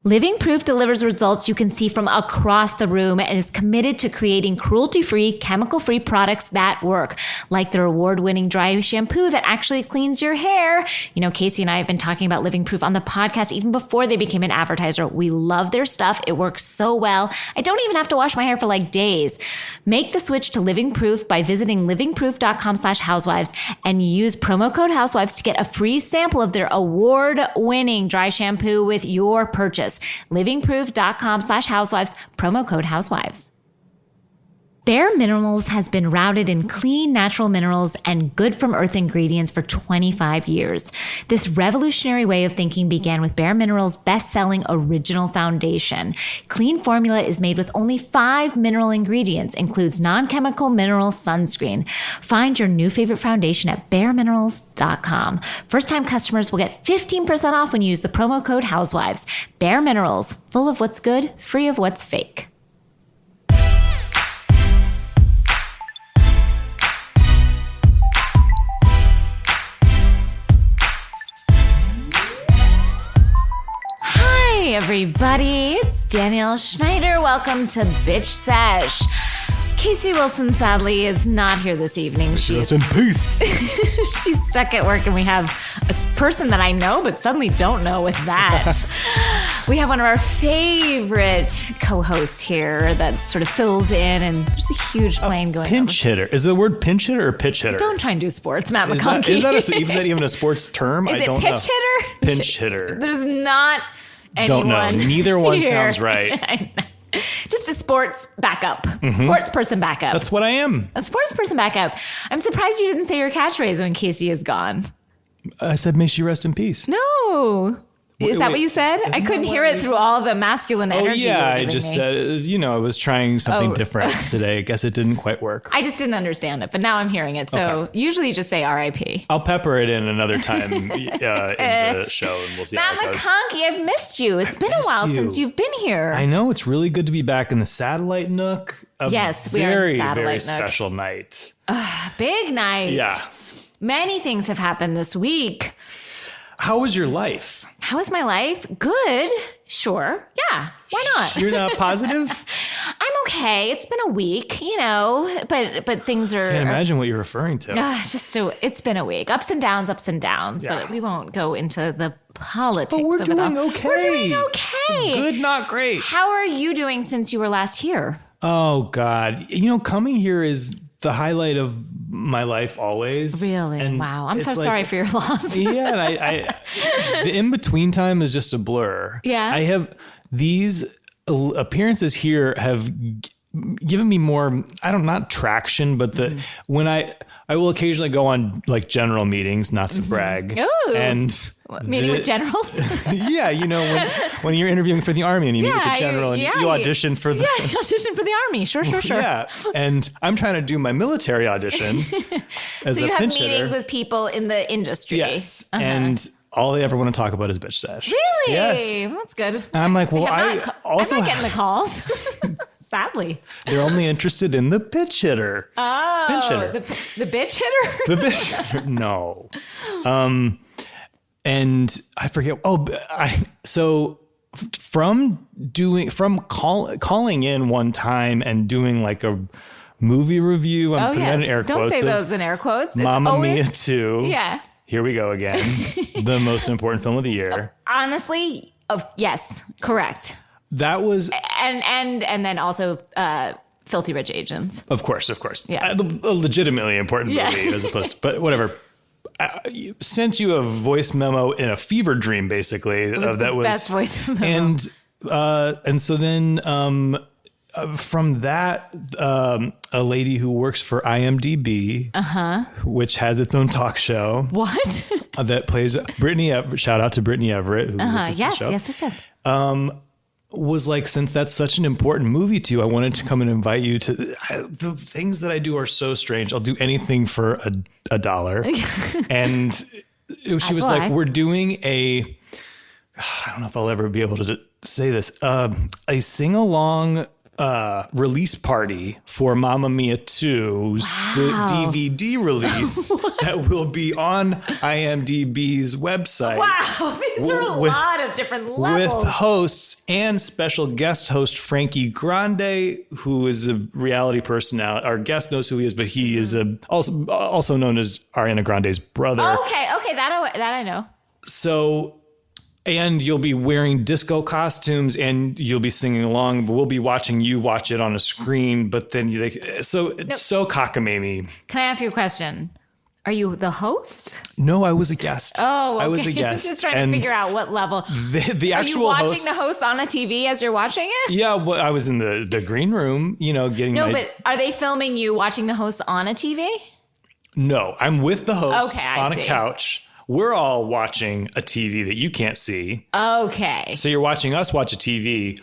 Living Proof delivers results you can see from across the room and is committed to creating cruelty-free, chemical-free products that work, like their award-winning dry shampoo that actually cleans your hair. You know, Casey and I have been talking about Living Proof on the podcast even before they became an advertiser. We love their stuff. It works so well. I don't even have to wash my hair for like days. Make the switch to Living Proof by visiting livingproof.com/housewives and use promo code housewives to get a free sample of their award-winning dry shampoo with your purchase. Livingproof.com/housewives, promo code housewives. Bare Minerals has been rooted in clean, natural minerals and good from earth ingredients for 25 years. This revolutionary way of thinking began with Bare Minerals' best-selling Original Foundation. Clean formula is made with only 5 mineral ingredients, includes non-chemical mineral sunscreen. Find your new favorite foundation at bareminerals.com. First-time customers will get 15% off when you use the promo code housewives. Bare Minerals, full of what's good, free of what's fake. Hey everybody, it's Danielle Schneider. Welcome to Bitch Sesh. Casey Wilson sadly is not here this evening. She's in peace. She's stuck at work, and we have a person that I know but suddenly don't know with that. We have one of our favorite co-hosts here that sort of fills in, and there's a huge plane going on. Pinch hitter. Is the word pinch hitter or pitch hitter? Don't try and do sports, Matt Is McConkey. that even a sports term? Is I it don't pitch know. hitter? Pinch hitter. There's not anyone. Don't know. Neither one here. sounds right. Just a sports backup. Sports person backup. That's what I am. A sports person backup. I'm surprised you didn't say your catchphrase when Casey is gone. I said, may she rest in peace. No. Is that what you said? I couldn't hear it through all the masculine energy. Oh, yeah. you were I giving just me. said, I was trying something different today. I guess it didn't quite work. I just didn't understand it, but now I'm hearing it. So usually you just say RIP. I'll pepper it in another time in the show, and we'll see Matt how it goes. McConkey, I've missed you. It's been a while since you've been here. I know. It's really good to be back in the satellite nook. Yes, we are in the satellite very nook. special night. Big night. Yeah. Many things have happened this week. How was your life? How is my life? Good. Sure. Yeah. Why not? You're not positive? I'm okay. It's been a week, but things are. I can't imagine what you're referring to. It's been a week. Ups and downs. Yeah. But we won't go into the politics But we're of it all. doing okay. We're doing okay. Good, not great. How are you doing since you were last here? Oh, God. Coming here is the highlight of my life always. Really? And wow. I'm so it's sorry for your loss. Yeah, and I the in-between time is just a blur. Yeah. I have these appearances here have given me more, not traction, but when I will occasionally go on like general meetings, not to brag. Ooh. And Meeting with generals? yeah, when you're interviewing for the Army and you meet with the general and you audition for the... Yeah, you audition for the Army. Sure. Yeah, and I'm trying to do my military audition as So a you have pinch meetings hitter. with people in the industry. Yes, and all they ever want to talk about is bitch sesh. Really? Yes. Well, that's good. And I'm like, well, I'm also not getting the calls. Sadly. they're only interested in the pitch hitter. Oh, Pinch hitter. the bitch hitter? The bitch hitter. No. And I forget. Calling in one time and doing like a movie review. I'm putting that in air Don't quotes. say those in air quotes. It's Mamma Mia always, 2. Yeah. Here we go again. The most important film of the year. Honestly, yes, correct. That was, And then also Filthy Rich Asians. of course. Yeah. A legitimately important movie as opposed to, but whatever. Sent you a voice memo in a fever dream, basically. It was the best voice memo. And so then from that, a lady who works for IMDb, which has its own talk show. What? That plays Brittany. Shout out to Brittany Everett, who listens to the show. Yes. Was like, since that's such an important movie to you, I wanted to come and invite you to the things that I do are so strange. I'll do anything for $1. And she was like, we're doing I don't know if I'll ever be able to say this, a sing along release party for Mamma Mia 2's DVD release that will be on IMDb's website. Wow, these are a lot of different levels. With hosts and special guest host Frankie Grande, who is a reality personality. Our guest knows who he is, but he is also known as Ariana Grande's brother. Okay, that I know. So... And you'll be wearing disco costumes and you'll be singing along, but we'll be watching you watch it on a screen. But then it's so cockamamie. Can I ask you a question? Are you the host? No, I was a guest. Oh, okay. I was a guest. Just trying to figure out what level. The actual Are you watching the host on a TV as you're watching it? Yeah, well, I was in the green room, getting but are they filming you watching the host on a TV? No, I'm with the host on a couch. We're all watching a TV that you can't see. Okay. So you're watching us watch a TV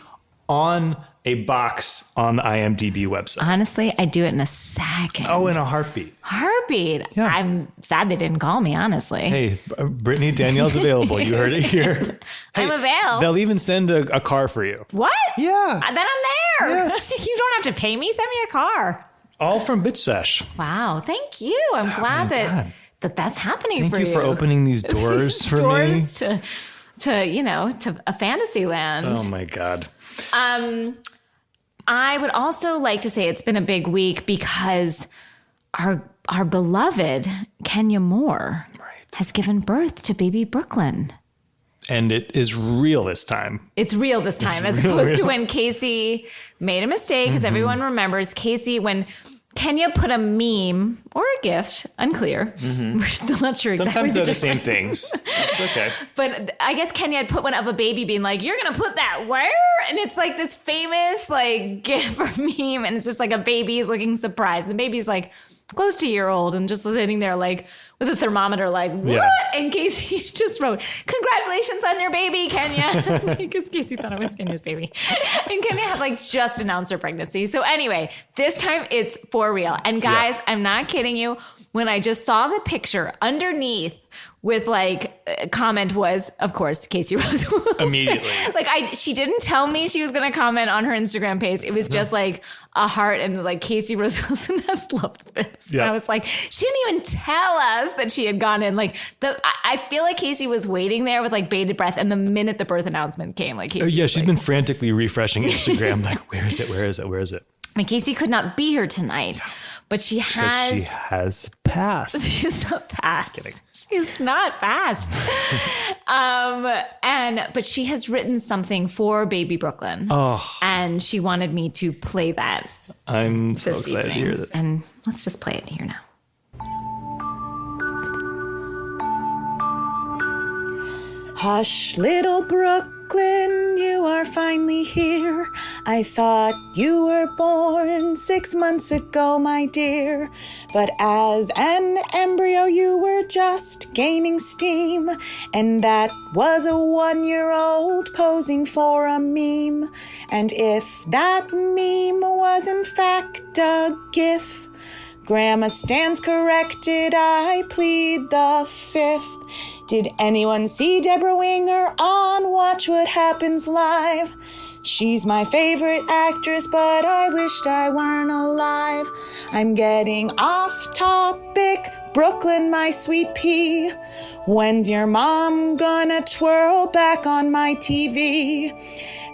on a box on the IMDb website. Honestly, I'd do it in a second. Oh, in a heartbeat. Heartbeat. Yeah. I'm sad they didn't call me, honestly. Hey, Brittany Danielle's available. You heard it here. I'm available. They'll even send a car for you. What? Yeah. Then I'm there. Yes. You don't have to pay me. Send me a car. All from Bitch Sesh. Wow. Thank you. I'm glad that's happening for you. Thank you for opening these doors for me. To a fantasy land. Oh my God. I would also like to say it's been a big week because our beloved Kenya Moore has given birth to baby Brooklyn. And it is real this time. It's real this time, as opposed to when Casey made a mistake, because everyone remembers Casey when Kenya put a meme or a gift, unclear. We're still not sure exactly. Sometimes they're the same things. It's okay. But I guess Kenya had put one of a baby being like, you're going to put that where? And it's like this famous gift or meme. And it's just like a baby's looking surprised. And the baby's close to a year old and just sitting there with a thermometer what? Yeah. And Casey just wrote, congratulations on your baby, Kenya. Because Casey thought it was Kenya's baby. And Kenya had just announced her pregnancy. So anyway, this time it's for real. And guys, I'm not kidding you. When I just saw the picture underneath with a comment was, of course, Casey Rose Wilson. Immediately. She didn't tell me she was going to comment on her Instagram page. It was just a heart and Casey Rose Wilson has loved this. Yeah. And I was she didn't even tell us that she had gone in. I feel like Casey was waiting there with bated breath. And the minute the birth announcement came, Casey she's been frantically refreshing Instagram. Where is it? Where is it? Where is it? And Casey could not be here tonight. But she has passed. She's not passed. Just kidding. She's not passed. But she has written something for baby Brooklyn. Oh. And she wanted me to play that. I'm so excited to hear this. And let's just play it here now. Hush, little Brooklyn, you are finally here. I thought you were born 6 months ago, my dear. But as an embryo, you were just gaining steam. And that was a 1-year-old posing for a meme. And if that meme was in fact a gif, Grandma stands corrected, I plead the fifth. Did anyone see Deborah Winger on Watch What Happens Live? She's my favorite actress, but I wished I weren't alive. I'm getting off topic, Brooklyn, my sweet pea. When's your mom gonna twirl back on my TV?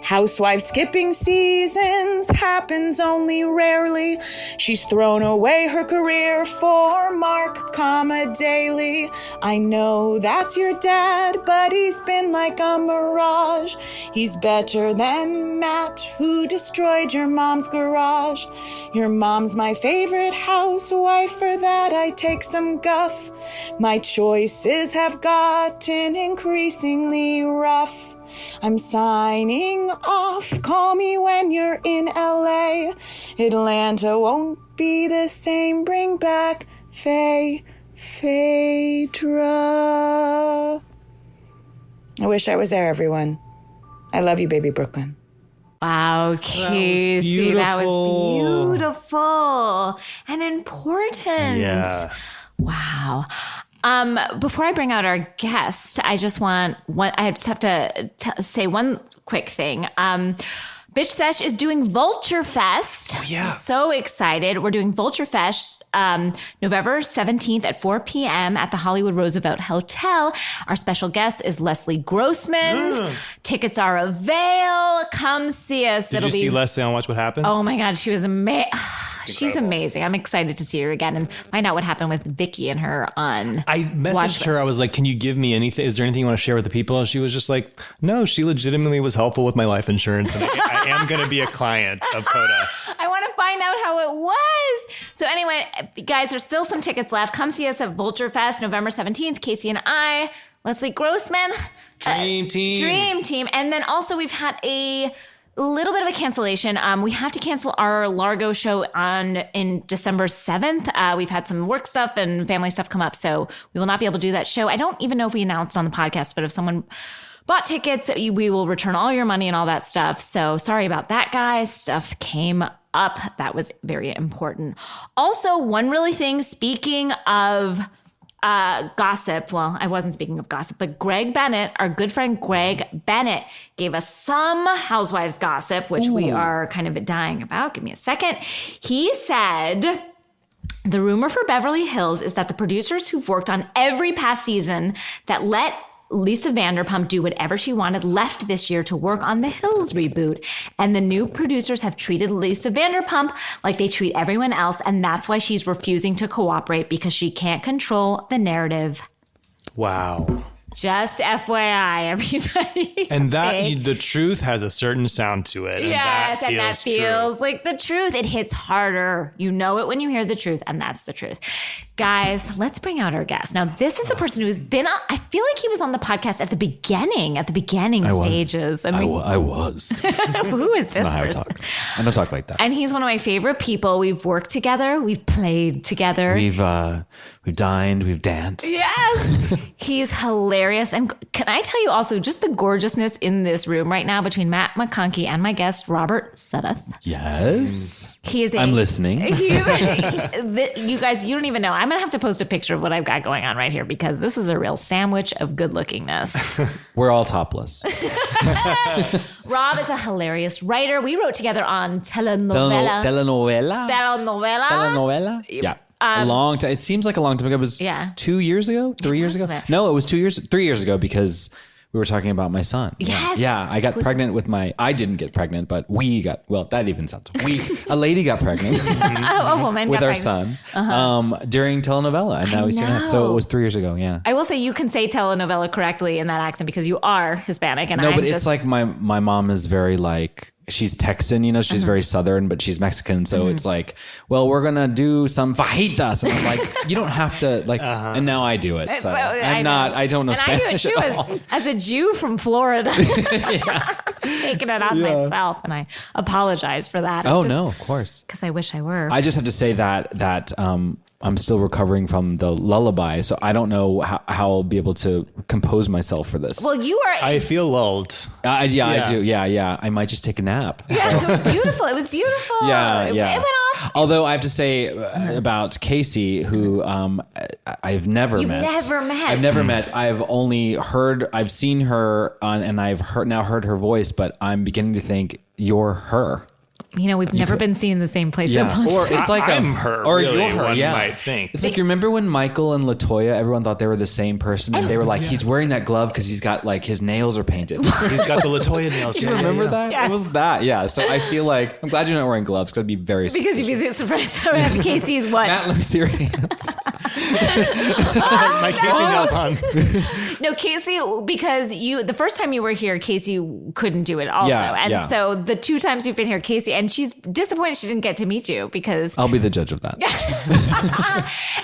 Housewife skipping seasons happens only rarely. She's thrown away her career for Mark, Daly. I know that's your dad, but he's been like a mirage. He's better than Matt, who destroyed your mom's garage. Your mom's my favorite housewife, for that I take some guff. My choices have gotten increasingly rough. I'm signing off, call me when you're in LA. Atlanta won't be the same, bring back Phaedra. I wish I was there, everyone. I love you, baby Brooklyn. Wow, Casey, that was beautiful and important. Yeah. Wow. Before I bring out our guest, I just have to say one quick thing. Bitch Sesh is doing Vulture Fest. Oh, yeah. I'm so excited. We're doing Vulture Fest November 17th at 4 p.m. at the Hollywood Roosevelt Hotel. Our special guest is Leslie Grossman. Tickets are avail. Come see us. Did you see Leslie on Watch What Happens? Oh my God, she was amazing. She's amazing. I'm excited to see her again and find out what happened with Vicky and her on. I messaged her. I was like, can you give me anything? Is there anything you want to share with the people? And she was just like, no, she legitimately was helpful with my life insurance. And I am going to be a client of Coda. I want to find out how it was. So anyway, guys, there's still some tickets left. Come see us at Vulture Fest, November 17th. Casey and I, Leslie Grossman. Dream team. And then also we've had a little bit of a cancellation. We have to cancel our Largo show in December 7th. We've had some work stuff and family stuff come up, so we will not be able to do that show. I don't even know if we announced on the podcast, but if someone bought tickets, we will return all your money and all that stuff. So sorry about that, guys. Stuff came up. That was very important. Also, one really thing, speaking of gossip. Well, I wasn't speaking of gossip, but Greg Bennett, our good friend Greg Bennett, gave us some housewives gossip, which we are kind of dying about. Give me a second. He said, the rumor for Beverly Hills is that the producers who've worked on every past season that let Lisa Vanderpump do whatever she wanted left this year to work on the Hills reboot. And the new producers have treated Lisa Vanderpump like they treat everyone else. And that's why she's refusing to cooperate, because she can't control the narrative. Wow. Just FYI, everybody. And the truth has a certain sound to it. Yes, and that feels like the truth. It hits harder. You know it when you hear the truth, and that's the truth. Guys, let's bring out our guest. Now, this is a person who's been on, I feel like he was on the podcast at the beginning stages. And I was. Who is this person? I don't talk like that. And he's one of my favorite people. We've worked together. We've played together. We've dined. We've danced. Yes. He's hilarious. And can I tell you also just the gorgeousness in this room right now between Matt McConkey and my guest, Robert Sudduth. Yes. I'm listening. You guys, you don't even know. I'm going to have to post a picture of what I've got going on right here, because this is a real sandwich of good lookingness. We're all topless. Rob is a hilarious writer. We wrote together on telenovela. Yeah. A long time. It seems like a long time ago. It was 2 years ago, 3 years ago. No, it was 3 years ago, because we were talking about my son. Yes. Yeah. I got pregnant with I didn't get pregnant, but that even sounds, a lady got pregnant. A woman with got our pregnant. son during telenovela. And now he's 2.5. So it was 3 years ago. Yeah. I will say you can say telenovela correctly in that accent because you are Hispanic. And it's like my mom is very like, she's Texan, she's very Southern, but she's Mexican. So it's like, well, we're going to do some fajitas. And I'm like, you don't have to and now I do it. So I don't know and Spanish I do it too as a Jew from Florida. Taking it on myself. And I apologize for that. No, of course. Because I wish I were. I just have to say that I'm still recovering from the lullaby, so I don't know how I'll be able to compose myself for this. Well, you are. I feel lulled. I do. Yeah. I might just take a nap. Yeah, it was beautiful. It was beautiful. Yeah. It went off. Although I have to say about Casey, who I've never met. I've never met. I've seen her and I've heard her voice, but I'm beginning to think you're her. We've never been seen in the same place. At once. Or it's like I'm her. Or really, you're her. One Yeah. might think. It's like, you remember when Michael and LaToya, everyone thought they were the same person, and they were like, he's wearing that glove because he's got like his nails are painted. He's got the LaToya nails. You remember that? Yes. It was that. Yeah. So I feel like I'm glad you're not wearing gloves, because I'd be very because you'd be surprised how happy Casey's what. Matt, let me see your hands. My Casey nails on. No, Casey, because the first time you were here, Casey couldn't do it also. So the 2 times you've been here, Casey, and she's disappointed she didn't get to meet you because... I'll be the judge of that.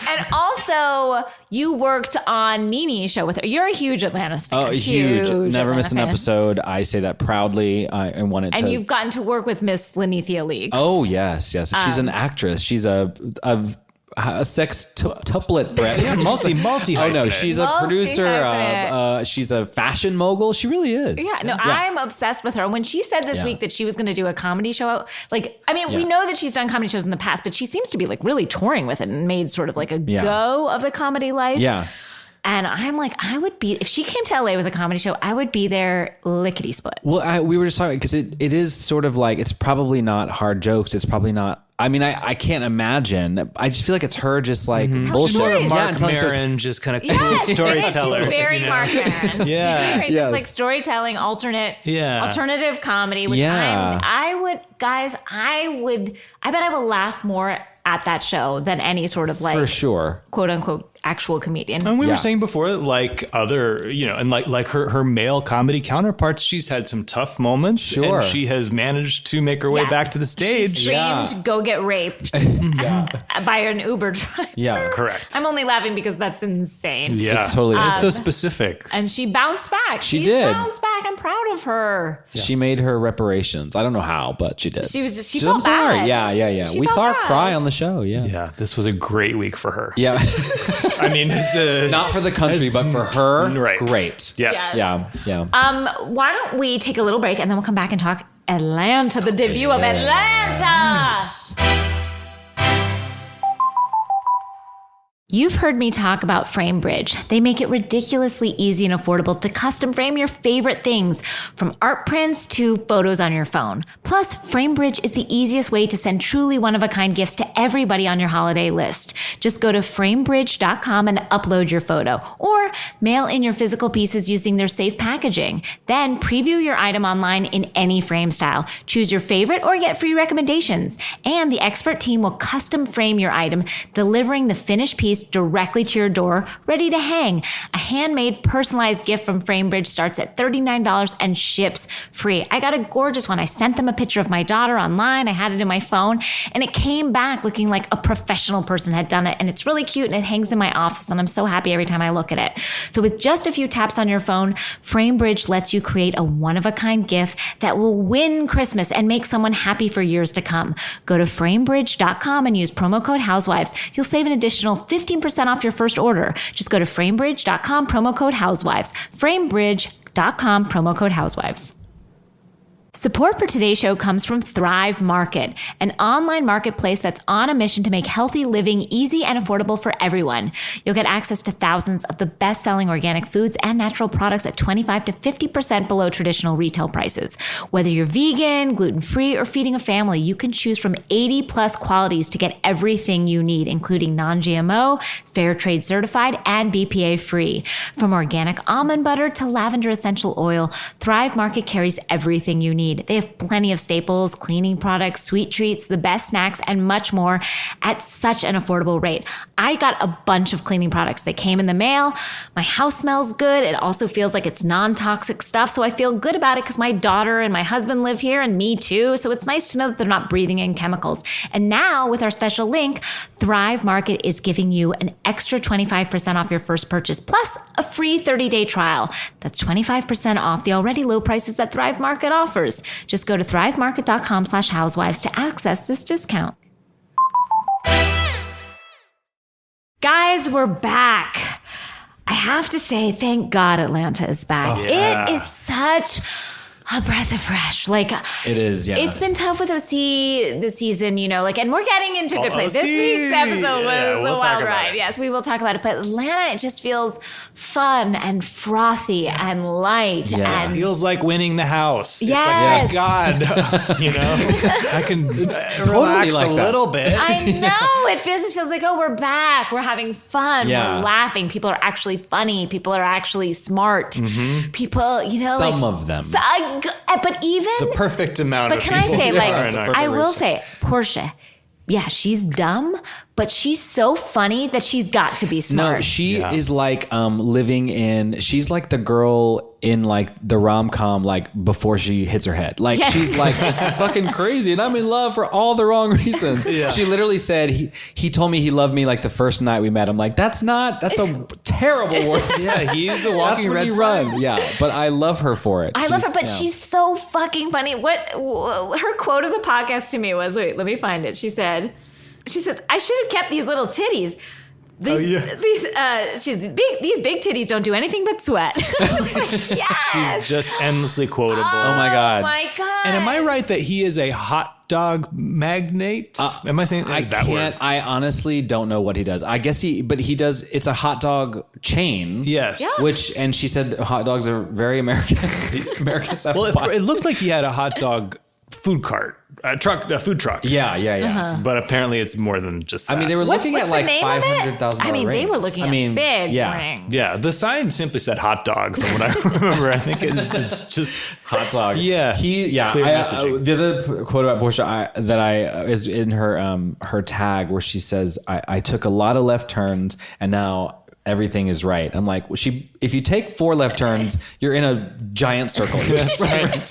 And also, you worked on Nene's show with her. You're a huge Atlantis fan. Oh, huge. Never miss an episode. I say that proudly. I wanted to... And you've gotten to work with Miss Lenethea Leakes. Oh, yes. She's an actress. She's a sex tuplet threat. Yeah, multi. Oh no, she's a producer. She's a fashion mogul. She really is. Yeah, I'm obsessed with her. When she said this week that she was going to do a comedy show, we know that she's done comedy shows in the past, but she seems to be like really touring with it and made sort of like a go of the comedy life. Yeah. And I'm like, if she came to LA with a comedy show, I would be there lickety split. Well, we were just talking because it is sort of like, it's probably not hard jokes. It's probably not. I mean, I can't imagine. I just feel like it's her just like bullshit. More of Mark Maron, just kind of cool storyteller. She's very Mark Maron. Yeah. Just like storytelling, alternative comedy, which I bet I will laugh more at that show than any sort of like, for sure, quote unquote, actual comedian. And we were saying before, like other, and like her male comedy counterparts, she's had some tough moments. Sure. And she has managed to make her way back to the stage. She screamed, go get raped by an Uber driver. Yeah, correct. I'm only laughing because that's insane. Yeah, it's totally it's so specific. And she bounced back. She did bounced back. I'm proud of her. Yeah. She made her reparations. I don't know how, but she did. She felt bad. Yeah. We saw her cry on the show. Yeah, this was a great week for her. Yeah. I mean, not for the country, but for her, right. Great. Yes. Yeah. Why don't we take a little break and then we'll come back and talk Atlanta, the debut of Atlanta. Yes. You've heard me talk about FrameBridge. They make it ridiculously easy and affordable to custom frame your favorite things, from art prints to photos on your phone. Plus, FrameBridge is the easiest way to send truly one-of-a-kind gifts to everybody on your holiday list. Just go to framebridge.com and upload your photo, or mail in your physical pieces using their safe packaging. Then preview your item online in any frame style. Choose your favorite or get free recommendations. And the expert team will custom frame your item, delivering the finished piece directly to your door, ready to hang. A handmade, personalized gift from FrameBridge starts at $39 and ships free. I got a gorgeous one. I sent them a picture of my daughter online. I had it in my phone, and it came back looking like a professional person had done it. And it's really cute, and it hangs in my office, and I'm so happy every time I look at it. So with just a few taps on your phone, FrameBridge lets you create a one-of-a-kind gift that will win Christmas and make someone happy for years to come. Go to framebridge.com and use promo code Housewives. You'll save an additional 15% off your first order. Just go to framebridge.com, promo code Housewives. Framebridge.com, promo code Housewives. Support for today's show comes from Thrive Market, an online marketplace that's on a mission to make healthy living easy and affordable for everyone. You'll get access to thousands of the best-selling organic foods and natural products at 25 to 50% below traditional retail prices. Whether you're vegan, gluten-free, or feeding a family, you can choose from 80-plus qualities to get everything you need, including non-GMO, fair trade certified, and BPA-free. From organic almond butter to lavender essential oil, Thrive Market carries everything you need. They have plenty of staples, cleaning products, sweet treats, the best snacks, and much more at such an affordable rate. I got a bunch of cleaning products. They came in the mail. My house smells good. It also feels like it's non-toxic stuff, so I feel good about it because my daughter and my husband live here, and me too, so it's nice to know that they're not breathing in chemicals. And now, with our special link, Thrive Market is giving you an extra 25% off your first purchase, plus a free 30-day trial. That's 25% off the already low prices that Thrive Market offers. Just go to thrivemarket.com/housewives to access this discount. Guys, we're back. I have to say, thank God Atlanta is back. Oh, yeah. It is such a breath of fresh. Like, it is, yeah. It's been tough with OC this season, and we're getting into good place. This week's episode was a wild ride. Yes, we will talk about it. But Atlanta, it just feels fun and frothy and light. Yeah. And it feels like winning the house. Yes. It's like, oh my God, I can relax like a little bit. I know. It just feels like, we're back. We're having fun. Yeah. We're laughing. People are actually funny. People are actually smart. Mm-hmm. People, some of them. But even the perfect amount of people. But can I say, I will say, Portia, yeah, she's dumb, but she's so funny that she's got to be smart. No, she is like she's like the girl in like the rom-com, like before she hits her head. Like she's like fucking crazy and I'm in love for all the wrong reasons. Yeah. She literally said he told me he loved me like the first night we met. I'm like, that's a terrible word. Yeah, he's a walking red run. Yeah, but I love her for it. I love her, but she's so fucking funny. What her quote of the podcast to me was, wait, let me find it. She says, I should have kept these little titties. These big titties don't do anything but sweat. Like, yes. She's just endlessly quotable. Oh my God. Oh my God. And am I right that he is a hot dog magnate? Am I saying that word? I honestly don't know what he does. I guess he does. It's a hot dog chain. Yes. Yeah. And she said hot dogs are very American. Americans have it looked like he had a hot dog food cart. A food truck. Yeah. But apparently it's more than just that. I mean, they were looking at like $500,000. I mean, they were looking at big rings. Yeah, the sign simply said hot dog from what I remember. I think it's just hot dog. Yeah. Clear messaging. The other quote about Portia is in her tag where she says, I took a lot of left turns and now everything is right. I'm like, if you take 4 left turns, you're in a giant circle. That's right.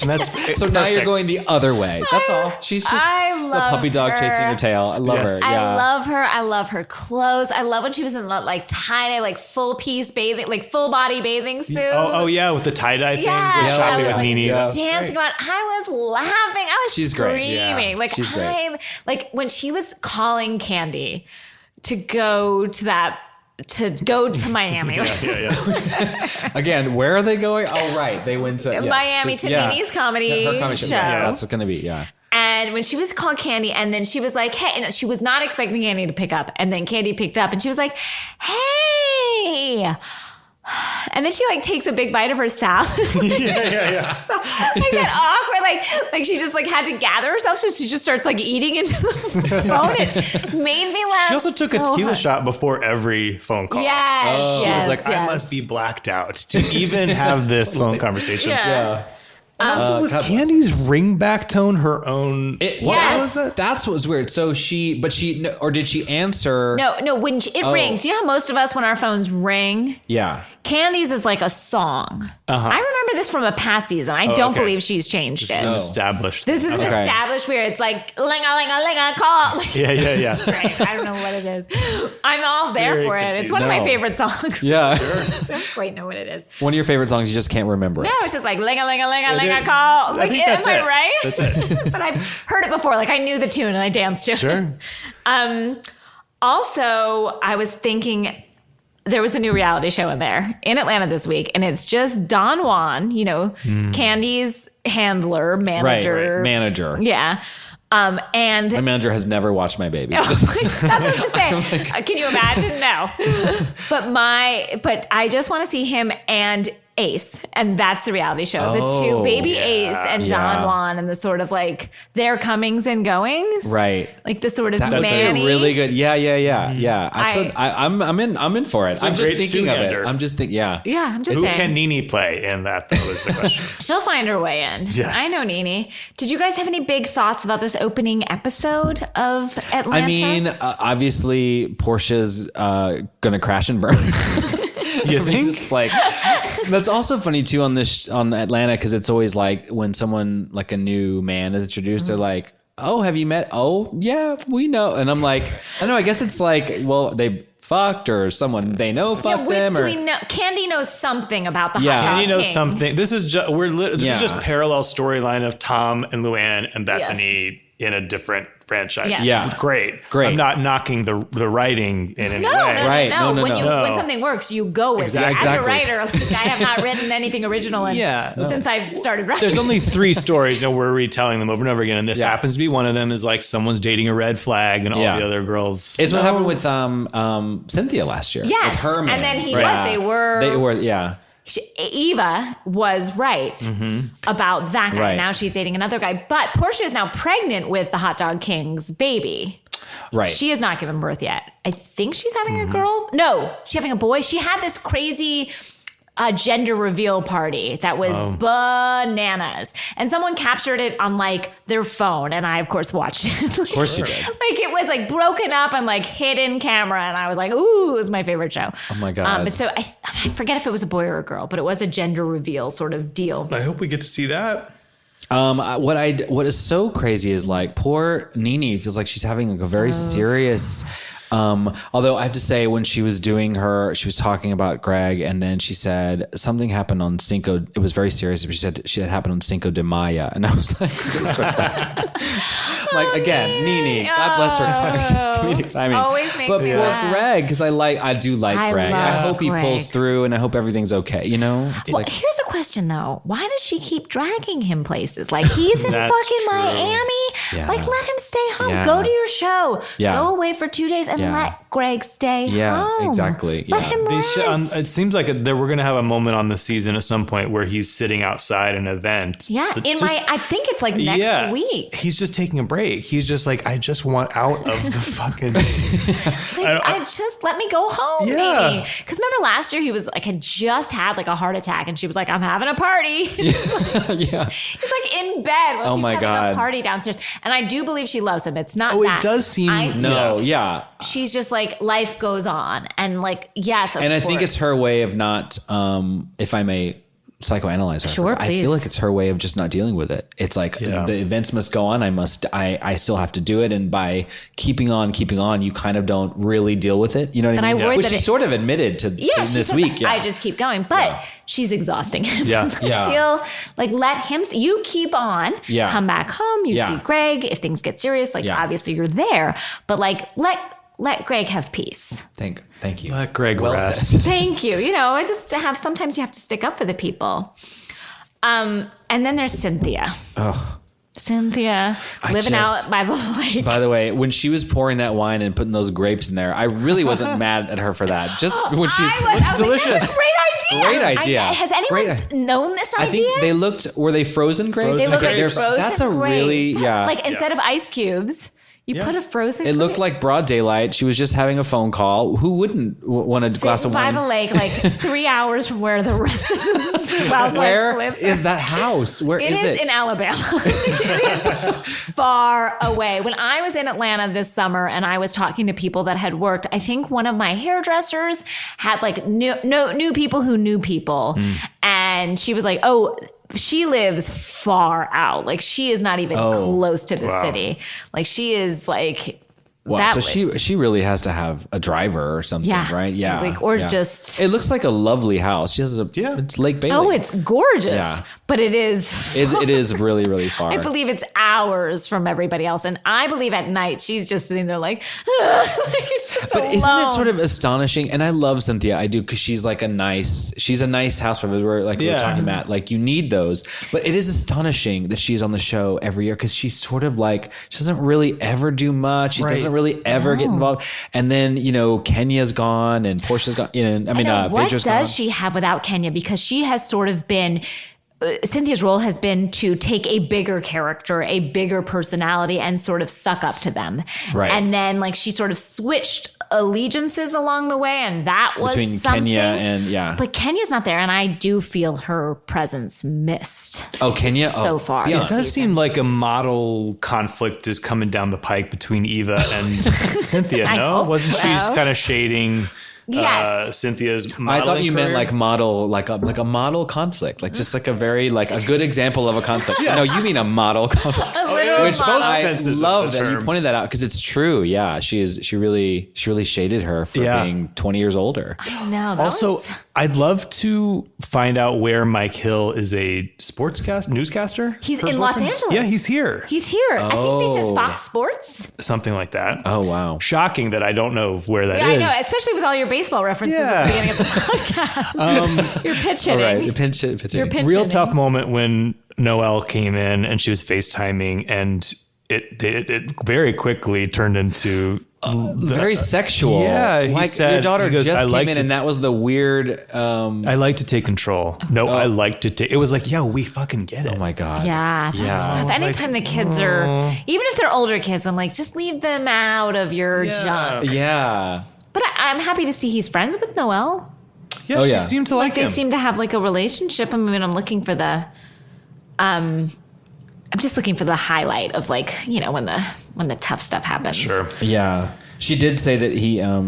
So now you're going the other way. That's all. She's just a puppy dog chasing her tail. I love her. I Yeah. love her. I love her clothes. I love when she was in like tie-dye, like full piece bathing, like full body bathing suit. Oh yeah, with the tie-dye thing. Yeah, Shopping with like, Nene. dancing about. I was laughing. I was She's great. screaming. Yeah. Like She's great. like when she was calling Candy to go to Miami. Again, where are they going? Oh, right. They went to Miami to Nene's comedy her comedy show. show. Yeah, that's going to be, And when she was called Candy, and then she was like, hey, and she was not expecting Candy to pick up. And then Candy picked up and she was like, hey. And then she like takes a big bite of her salad. Yeah. So, like that awkward, like she just like had to gather herself. So she just starts like eating into the phone. It made me laugh. She also took a tequila shot before every phone call. Yes. She was like, I must be blacked out to even have this phone conversation. Yeah. And also, was Candy's ringback tone her own? Yes. That's what was weird. So did she answer? No. When it rings, you know how most of us, when our phones ring, Yeah. Candy's is like a song. I remember this from a past season. I don't believe she's changed it. Established. This is an established where it's like ling-a-ling-a-ling-a call. Like, Yeah. right. I don't know what it is. I'm all there Very for it. confused. It's one of my favorite songs. Yeah. I don't quite know what it is. One of your favorite songs, you just can't remember it. No, it's just like ling-a-ling-a-ling-a-ling-a call. Like, think that's am I it. right? That's it. But I've heard it before. Like I knew the tune and I danced to it. Sure. Also, I was thinking there was a new reality show in Atlanta this week, and it's just Don Juan, Candy's handler, manager. Right. Manager. Yeah. And My manager has never watched my baby. that's what I was gonna say. Can you imagine? No. But I just want to see him and Ace, and that's the reality show. The two, baby Ace and Don Juan, and the sort of like their comings and goings. Right. Like the sort of That's Manny. a really good. Yeah. I'm in for it. I'm just great thinking of it. two-hander. I'm just thinking. Yeah. Yeah, I'm just Who saying. can Nene play in that? That was the question. She'll find her way in. Yeah. I know Nene. Did you guys have any big thoughts about this opening episode of Atlanta? I mean, obviously, Portia's gonna crash and burn. You think? It's like that's also funny too on Atlanta, because it's always like when someone like a new man is introduced, they're like, "Oh, have you met? Oh, yeah, we know." And I'm like, I don't know. I guess it's like, well, they fucked or someone they know fucked them. Do Or we know? Candy knows something about the hot dog Candy knows king. something. This is just is just parallel storyline of Tom and Luann and Bethany in a different franchise. Yes. Yeah. Great. I'm not knocking the writing in any way. Right. No. When something works, you go with it. As a Exactly. writer, like, I have not written anything original since I started writing. There's only 3 stories, and we're retelling them over and over again. And this happens to be one of them. Is like someone's dating a red flag, and all the other girls. It's what happened with Cynthia last year. Yes, with her man. and then they were. Yeah. Eva was right about that guy. Right. Now she's dating another guy. But Portia is now pregnant with the hot dog king's baby. Right. She has not given birth yet. I think she's having a girl. No, she's having a boy. She had this crazy gender reveal party that was bananas. And someone captured it on like their phone. And I, of course, watched it. Of course you did. Like it was like broken up and like hidden camera. And I was like, ooh, it was my favorite show. Oh my God. But so I forget if it was a boy or a girl, but it was a gender reveal sort of deal. I hope we get to see that. What is so crazy is like poor Nene feels like she's having like a very serious. Although I have to say, when she was she was talking about Greg, and then she said something happened on Cinco. It was very serious. But she said she had happened on Cinco de Mayo, and I was like, just Like, again, Nene, God bless her comedic timing. Always makes but me poor laugh. Greg, because I do like Greg. I hope he pulls through, and I hope everything's okay. You know. Here's a question though: why does she keep dragging him places? Like he's in fucking Miami. Yeah. Like let him stay home. Yeah. Go to your show. Yeah. Go away for 2 days and let Greg stay home. Exactly. Let him rest. It seems like we're going to have a moment on the season at some point where he's sitting outside an event. Yeah, I think it's like next week. He's just taking a break. He's just like, I just want out of the fucking. Let me go home. Yeah. Because remember last year he was like had just had like a heart attack and she was like, I'm having a party. Yeah. He's like in bed while she's having a party downstairs. And I do believe she loves him. It's not that. It does seem. She's just like, life goes on. And like, yes, of And I course. think it's her way of not, if I may psychoanalyze her. Sure, I feel like it's her way of just not dealing with it. It's like the events must go on. I still have to do it. And by keeping on, you kind of don't really deal with it. You know what I mean? Which she sort of admitted to this week. I just keep going, but she's exhausting him. Yeah. I feel like let him, you keep on, come back home. You see Greg. If things get serious, like obviously you're there, but like let Greg have peace. Thank you. Let Greg rest. Thank you. You know, sometimes you have to stick up for the people. And then there's Cynthia. Oh. Cynthia living out by the lake. By the way, when she was pouring that wine and putting those grapes in there, I really wasn't mad at her for that. Just when it's delicious. Like, Great idea. Has anyone known this idea? I think were they frozen grapes? They look like frozen That's a grapes. really, Like instead of ice cubes, you put a frozen grape. It looked like broad daylight. She was just having a phone call. Who wouldn't want a glass of wine? By the lake, like 3 hours from where the rest of the housewives lives. Where is that house? Where is it? It is in Alabama. It is far away. When I was in Atlanta this summer and I was talking to people that had worked, I think one of my hairdressers had like new people who knew people. And she was like, she lives far out. Like she is not even close to the city. Like she is like Wow. So she really has to have a driver or something, right? Yeah. Like, just. It looks like a lovely house. She has it's Lake Bailey. Oh, it's gorgeous. But it is. It is really, really far. I believe it's hours from everybody else. And I believe at night she's just sitting there like it's just But alone. Isn't it sort of astonishing? And I love Cynthia. I do, because she's a nice housewife. We're talking about, like, you need those. But it is astonishing that she's on the show every year, because she's sort of like, she doesn't really ever do much. She doesn't really ever get involved. And then, Kenya's gone and Portia's gone. What Phaedra's does gone. she have without Kenya? Because she has sort of been. Cynthia's role has been to take a bigger character, a bigger personality, and sort of suck up to them. Right. And then, she sort of switched allegiances along the way, and that was between something. Kenya and But Kenya's not there, and I do feel her presence missed. Oh, Kenya so far. Yeah, it does seem like a model conflict is coming down the pike between Eva and Cynthia. No, wasn't she kind of shading? Yes. Cynthia's I thought you meant career? like model, like a model conflict, like just like a very a good example of a conflict. Yes. No, you mean a model conflict, which model. I love that you pointed that out, because it's true. Yeah, she really shaded her for being 20 years older. I know. Also, I'd love to find out where Mike Hill is a newscaster. He's in Los Angeles. Yeah, he's here. He's here. I think they said Fox Sports. Something like that. Oh, wow. Shocking that I don't know where that is. I know, especially with all your baseball references at the beginning of the podcast. You're pitch hitting. All right, the pitching. You're pitch Real hitting. tough moment when Noelle came in and she was FaceTiming, and it very quickly turned into very sexual. Yeah, he said, your daughter goes, just "I came like in, to- and that was the weird. I like to take control. No, I like to take. It was like, we fucking get it. Oh my god. Yeah, that's tough. Anytime the kids are, even if they're older kids, I'm like, just leave them out of your junk. Yeah. But I'm happy to see he's friends with Noelle. Yeah, she seemed to like They him. seem to have a relationship. I mean, I'm looking for the, I'm just looking for the highlight of when the tough stuff happens. Sure. Yeah. She did say that he, I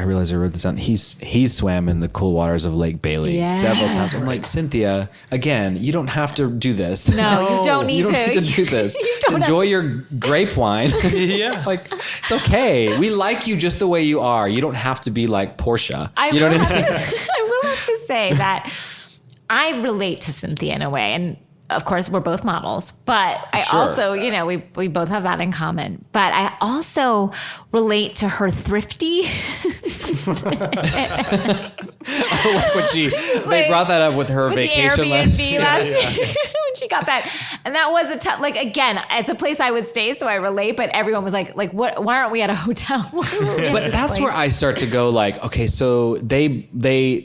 realized I wrote this down. He's swam in the cool waters of Lake Bailey Yeah. several times. I'm like, Cynthia, again, you don't have to do this. No, you don't need You don't to. need to do this. You don't Enjoy your grape wine. Yeah. It's okay. We like you just the way you are. You don't have to be like Portia. I You know will what I mean? have to say that I relate to Cynthia in a way, and of course, we're both models, but I also, we both have that in common. But I also relate to her thrifty. They brought that up with her vacation the Airbnb last year. When she got that, and that was a tough. Like again, it's a place I would stay, so I relate. But everyone was like, what? Why aren't we at a hotel? But that's where I start to go. Like, okay, so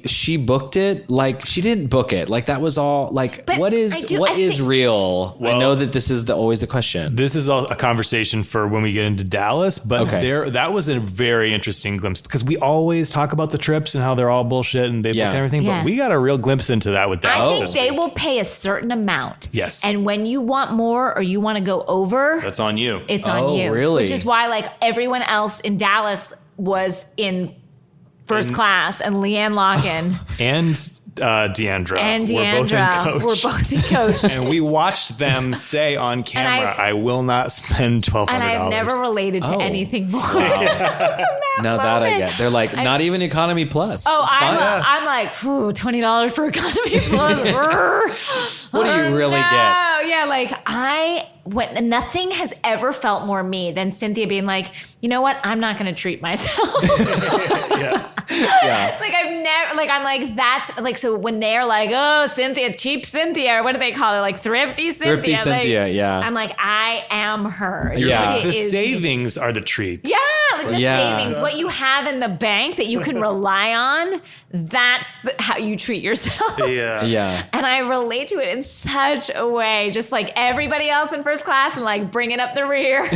she booked it. Like she didn't book it. Like that was all. Like but what is real? Well, I know that this is always the question. This is a conversation for when we get into Dallas. But that was a very interesting glimpse because we always talk about the trips and how they're all bullshit and they book everything. Yeah. But we got a real glimpse into that with Dallas. I think they will pay a certain amount. Yes. And when you want more or you want to go over, that's on you. It's on you. Really? Which is why like everyone else in Dallas was in first class and Leanne Locken and Deandra were both in coach. And we watched them say on camera, I will not spend $1,200. And I've never related to anything more. Now that I get. They're like, not even economy plus. Oh, I'm like, $20 for economy plus. What do you really get? Yeah, like nothing has ever felt more me than Cynthia being like, you know what? I'm not going to treat myself. Yeah. Like I've never, like I'm like that's like so when they're like, oh Cynthia, cheap Cynthia, or what do they call it? Like thrifty Cynthia. Thrifty Cynthia, like, yeah. I'm like I am her. Yeah. The savings are the treat. Yeah, like the savings, what you have in the bank that you can rely on. That's how you treat yourself. Yeah. And I relate to it in such a way, just like everybody else in first class, and like bringing up the rear.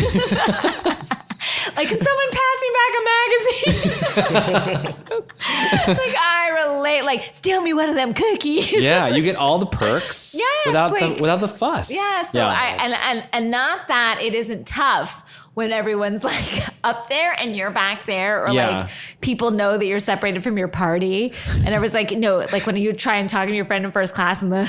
Like, can someone pass me back a magazine? Like, I relate. Like, steal me one of them cookies. Yeah, you get all the perks. Yeah, without the fuss. Yeah. So and not that it isn't tough when everyone's like up there and you're back there, or like people know that you're separated from your party, and everyone's like, no, like when you try and talk to your friend in first class, and the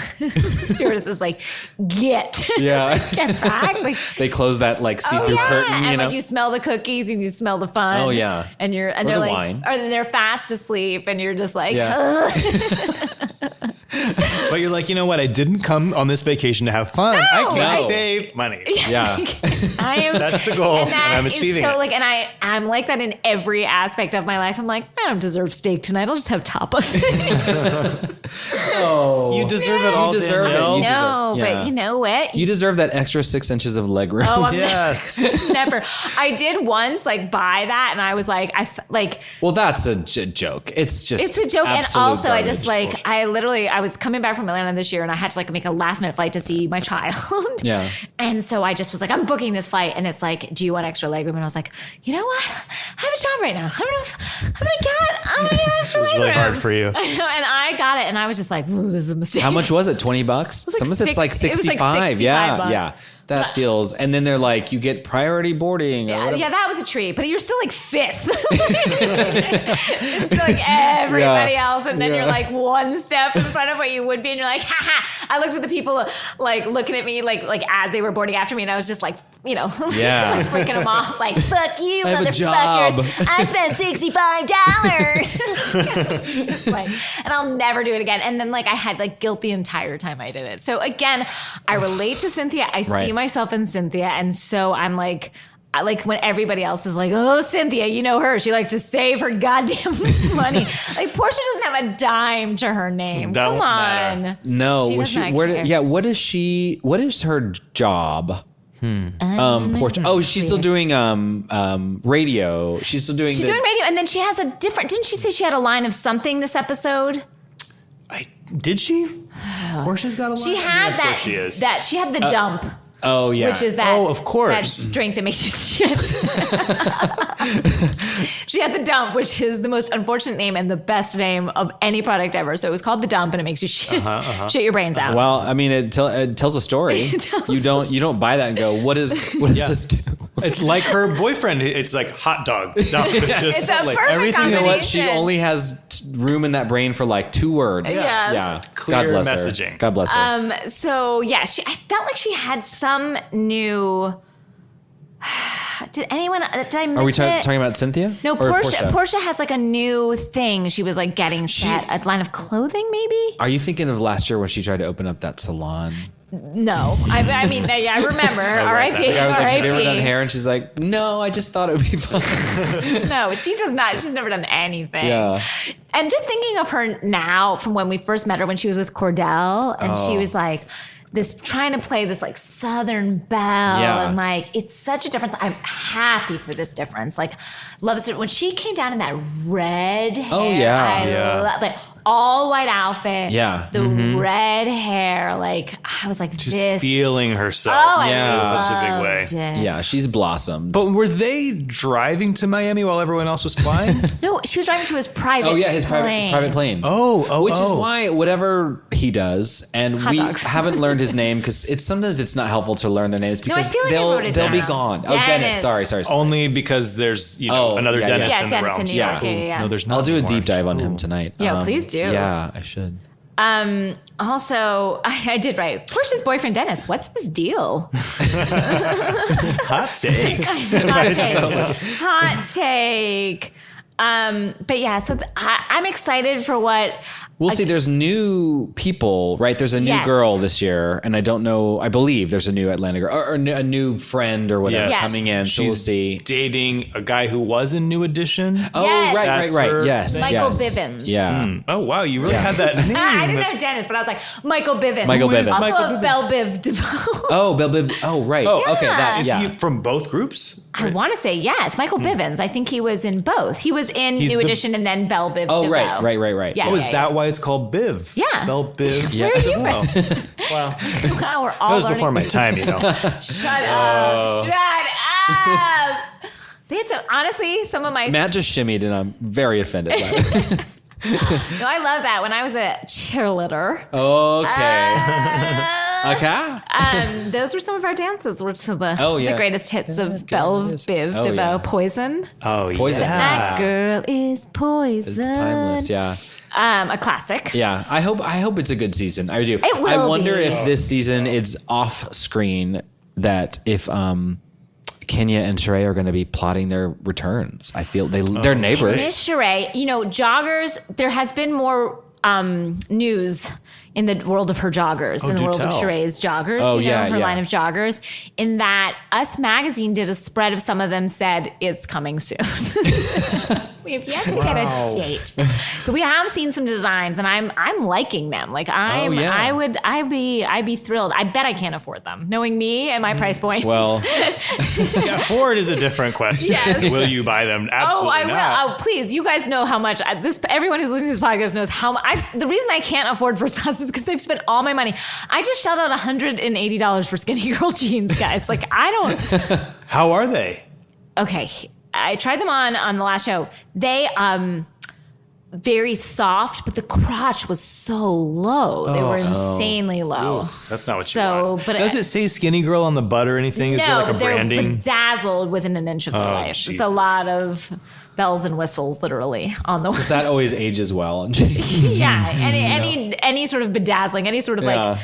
stewardess is like, get back. Like they close that like see-through curtain, and know? Like you smell the cookies and you smell the fun. Oh yeah, and they're like, wine. Or they're fast asleep, and you're just like, But you're like, you know what? I didn't come on this vacation to have fun. I save money. Yeah. I am. That's the goal, and I'm achieving it. Like, and I'm like that in every aspect of my life. I'm like, I don't deserve steak tonight. I'll just have tapas. You deserve it all. You deserve it. But you know what? You deserve that extra 6 inches of leg room. Oh, never. I did once like buy that, and I was like, Well, that's a joke. It's a joke, and also garbage. I just like I was coming back from Atlanta this year, and I had to like make a last minute flight to see my child. Yeah. And so I just was like, I'm booking this flight, and it's like, do you want extra legroom? And I was like, you know what? I have a job right now. I'm gonna get extra legroom. It was really hard for you. I know, and I got it, and I was just like, ooh, this is a mistake. How much was it? $20? Some of it's like 65. Yeah. That feels, and then they're like, you get priority boarding. Yeah, that was a treat, but you're still like fifth. It's like everybody else, and then you're like one step in front of what you would be, and you're like, ha ha. I looked at the people like looking at me like as they were boarding after me, and I was just like, like flicking them off, like, fuck you, motherfuckers. I spent $65. And I'll never do it again. And then like I had like guilt the entire time I did it. So again, I relate to Cynthia. I see myself in Cynthia, and so I'm like, when everybody else is like, oh, Cynthia, you know her. She likes to save her goddamn money. Like Portia doesn't have a dime to her name. Come on. Matter. No. What is her job? Portia. Oh, she's still doing radio. She's still doing radio, and then she has a different. Didn't she say she had a line of something this episode? Did she? Portia's got a line. She had that. She is. That she had the dump. Oh yeah. Which is that? Oh, of course. That drink that makes you shit. She had the dump, which is the most unfortunate name and the best name of any product ever. So it was called the dump, and it makes you shit your brains out. Well, I mean, it tells a story. You don't buy that and go, what does this do? It's like her boyfriend. It's like hot dog dump. It's a like perfect everything. combination. You know what? She only has room in that brain for like 2 words. Yes. Yeah. Clear God bless messaging. Her. God bless her. So yeah, I felt like she had some new. Did I miss Are we talking about Cynthia? No, Portia has like a new thing. She was like getting set a line of clothing, maybe. Are you thinking of last year when she tried to open up that salon? No, I mean, I remember. R.I.P. I was like, have you ever R.I.P. done hair? And she's like, no, I just thought it would be fun. No, she does not. She's never done anything. Yeah. And just thinking of her now from when we first met her when she was with Cordell and she was like this trying to play this like Southern belle and like it's such a difference. I'm happy for this difference. Like love this when she came down in that red hair. Oh yeah. Like all white outfit. Yeah. The red hair. Like I was like Just this. feeling herself. Oh, in such a big loved way. it. Yeah, she's blossomed. But were they driving to Miami while everyone else was flying? No, she was driving to his private. Oh yeah, his plane. private plane. Which Which is why whatever he does, and Hot we dogs. haven't learned his name because sometimes it's not helpful to learn their names No, I because feel like I wrote it they'll be down. gone. Dennis. Oh, Dennis. Sorry. Only because there's another yeah, Dennis yeah. in Yeah, the Dennis realm. in New York. Yeah. No, there's not. I'll do a anymore. deep dive on him tonight. Yeah, please do. Yeah, I should. Also, I did write, Portia's boyfriend, Dennis, what's his deal? Hot takes. Hot take. But yeah, so I'm excited for what... We'll see. There's new people, right? There's a new Yes. girl this year, and I don't know. I believe there's a new Atlanta girl or a new friend or whatever Yes. coming in. So we'll She's see. dating a guy who was in New Edition. Oh, Yes. right. That's her Yes, Michael yes. Bivins. Yeah. Oh wow, you really had that name. I didn't know Dennis, but I was like, Michael Bivins. Michael Who is Bivins. Also Michael of Bivins? Belle Biv DeVoe. Oh, Bill Bibb. Oh, right. Oh, okay. That, Is yeah. he from both groups? I want to say yes, Michael Bivins. I think he was in both. He was in He's New the- Edition and then Belle Biv Oh, DeVoe. right. Yeah, Oh, is yeah, that why it's called Biv? Yeah. Bell Biv. Yeah. Where have you been? Wow. Wow, we're That all was learning. before my time, Shut up. Shut up. They had some, honestly, some of my... Matt just shimmied, and I'm very offended by it. No, I love that. When I was a cheerleader... Okay. those were some of our dances. Were to the, Oh, yeah. the greatest hits of Belle Biv Oh, DeVoe, yeah. Poison. Oh, Poison. yeah. That girl is poison. It's timeless. Yeah. A classic. Yeah. I hope it's a good season. I do. It will I wonder be. if this season it's off screen that if Kenya and Sheree are going to be plotting their returns. I feel they're neighbors. Miss Sheree, joggers, there has been more news in the world of her joggers, in the do world tell. of Sheree's joggers, Oh, her yeah. line of joggers, in that Us Magazine did a spread of some of them said it's coming soon. We have yet to get a date. But we have seen some designs and I'm liking them. Like I'd be thrilled. I bet I can't afford them. Knowing me and my price point. Well, Yeah, Ford is a different question. Yes. Will you buy them? Absolutely I not. will. Oh, please. You guys know how much everyone who's listening to this podcast knows how much. The reason I can't afford first class is because I've spent all my money. I just shelled out $180 for skinny girl jeans, guys. Like I don't. How are they? Okay. I tried them on the last show. They very soft, but the crotch was so low. They were insanely low. That's not what you want. But Does it say skinny girl on the butt or anything? Is there like a they're branding? bedazzled within an inch of the life. It's a Jesus. lot of bells and whistles, literally, on the that always ages well. yeah. Any sort of bedazzling, any sort of like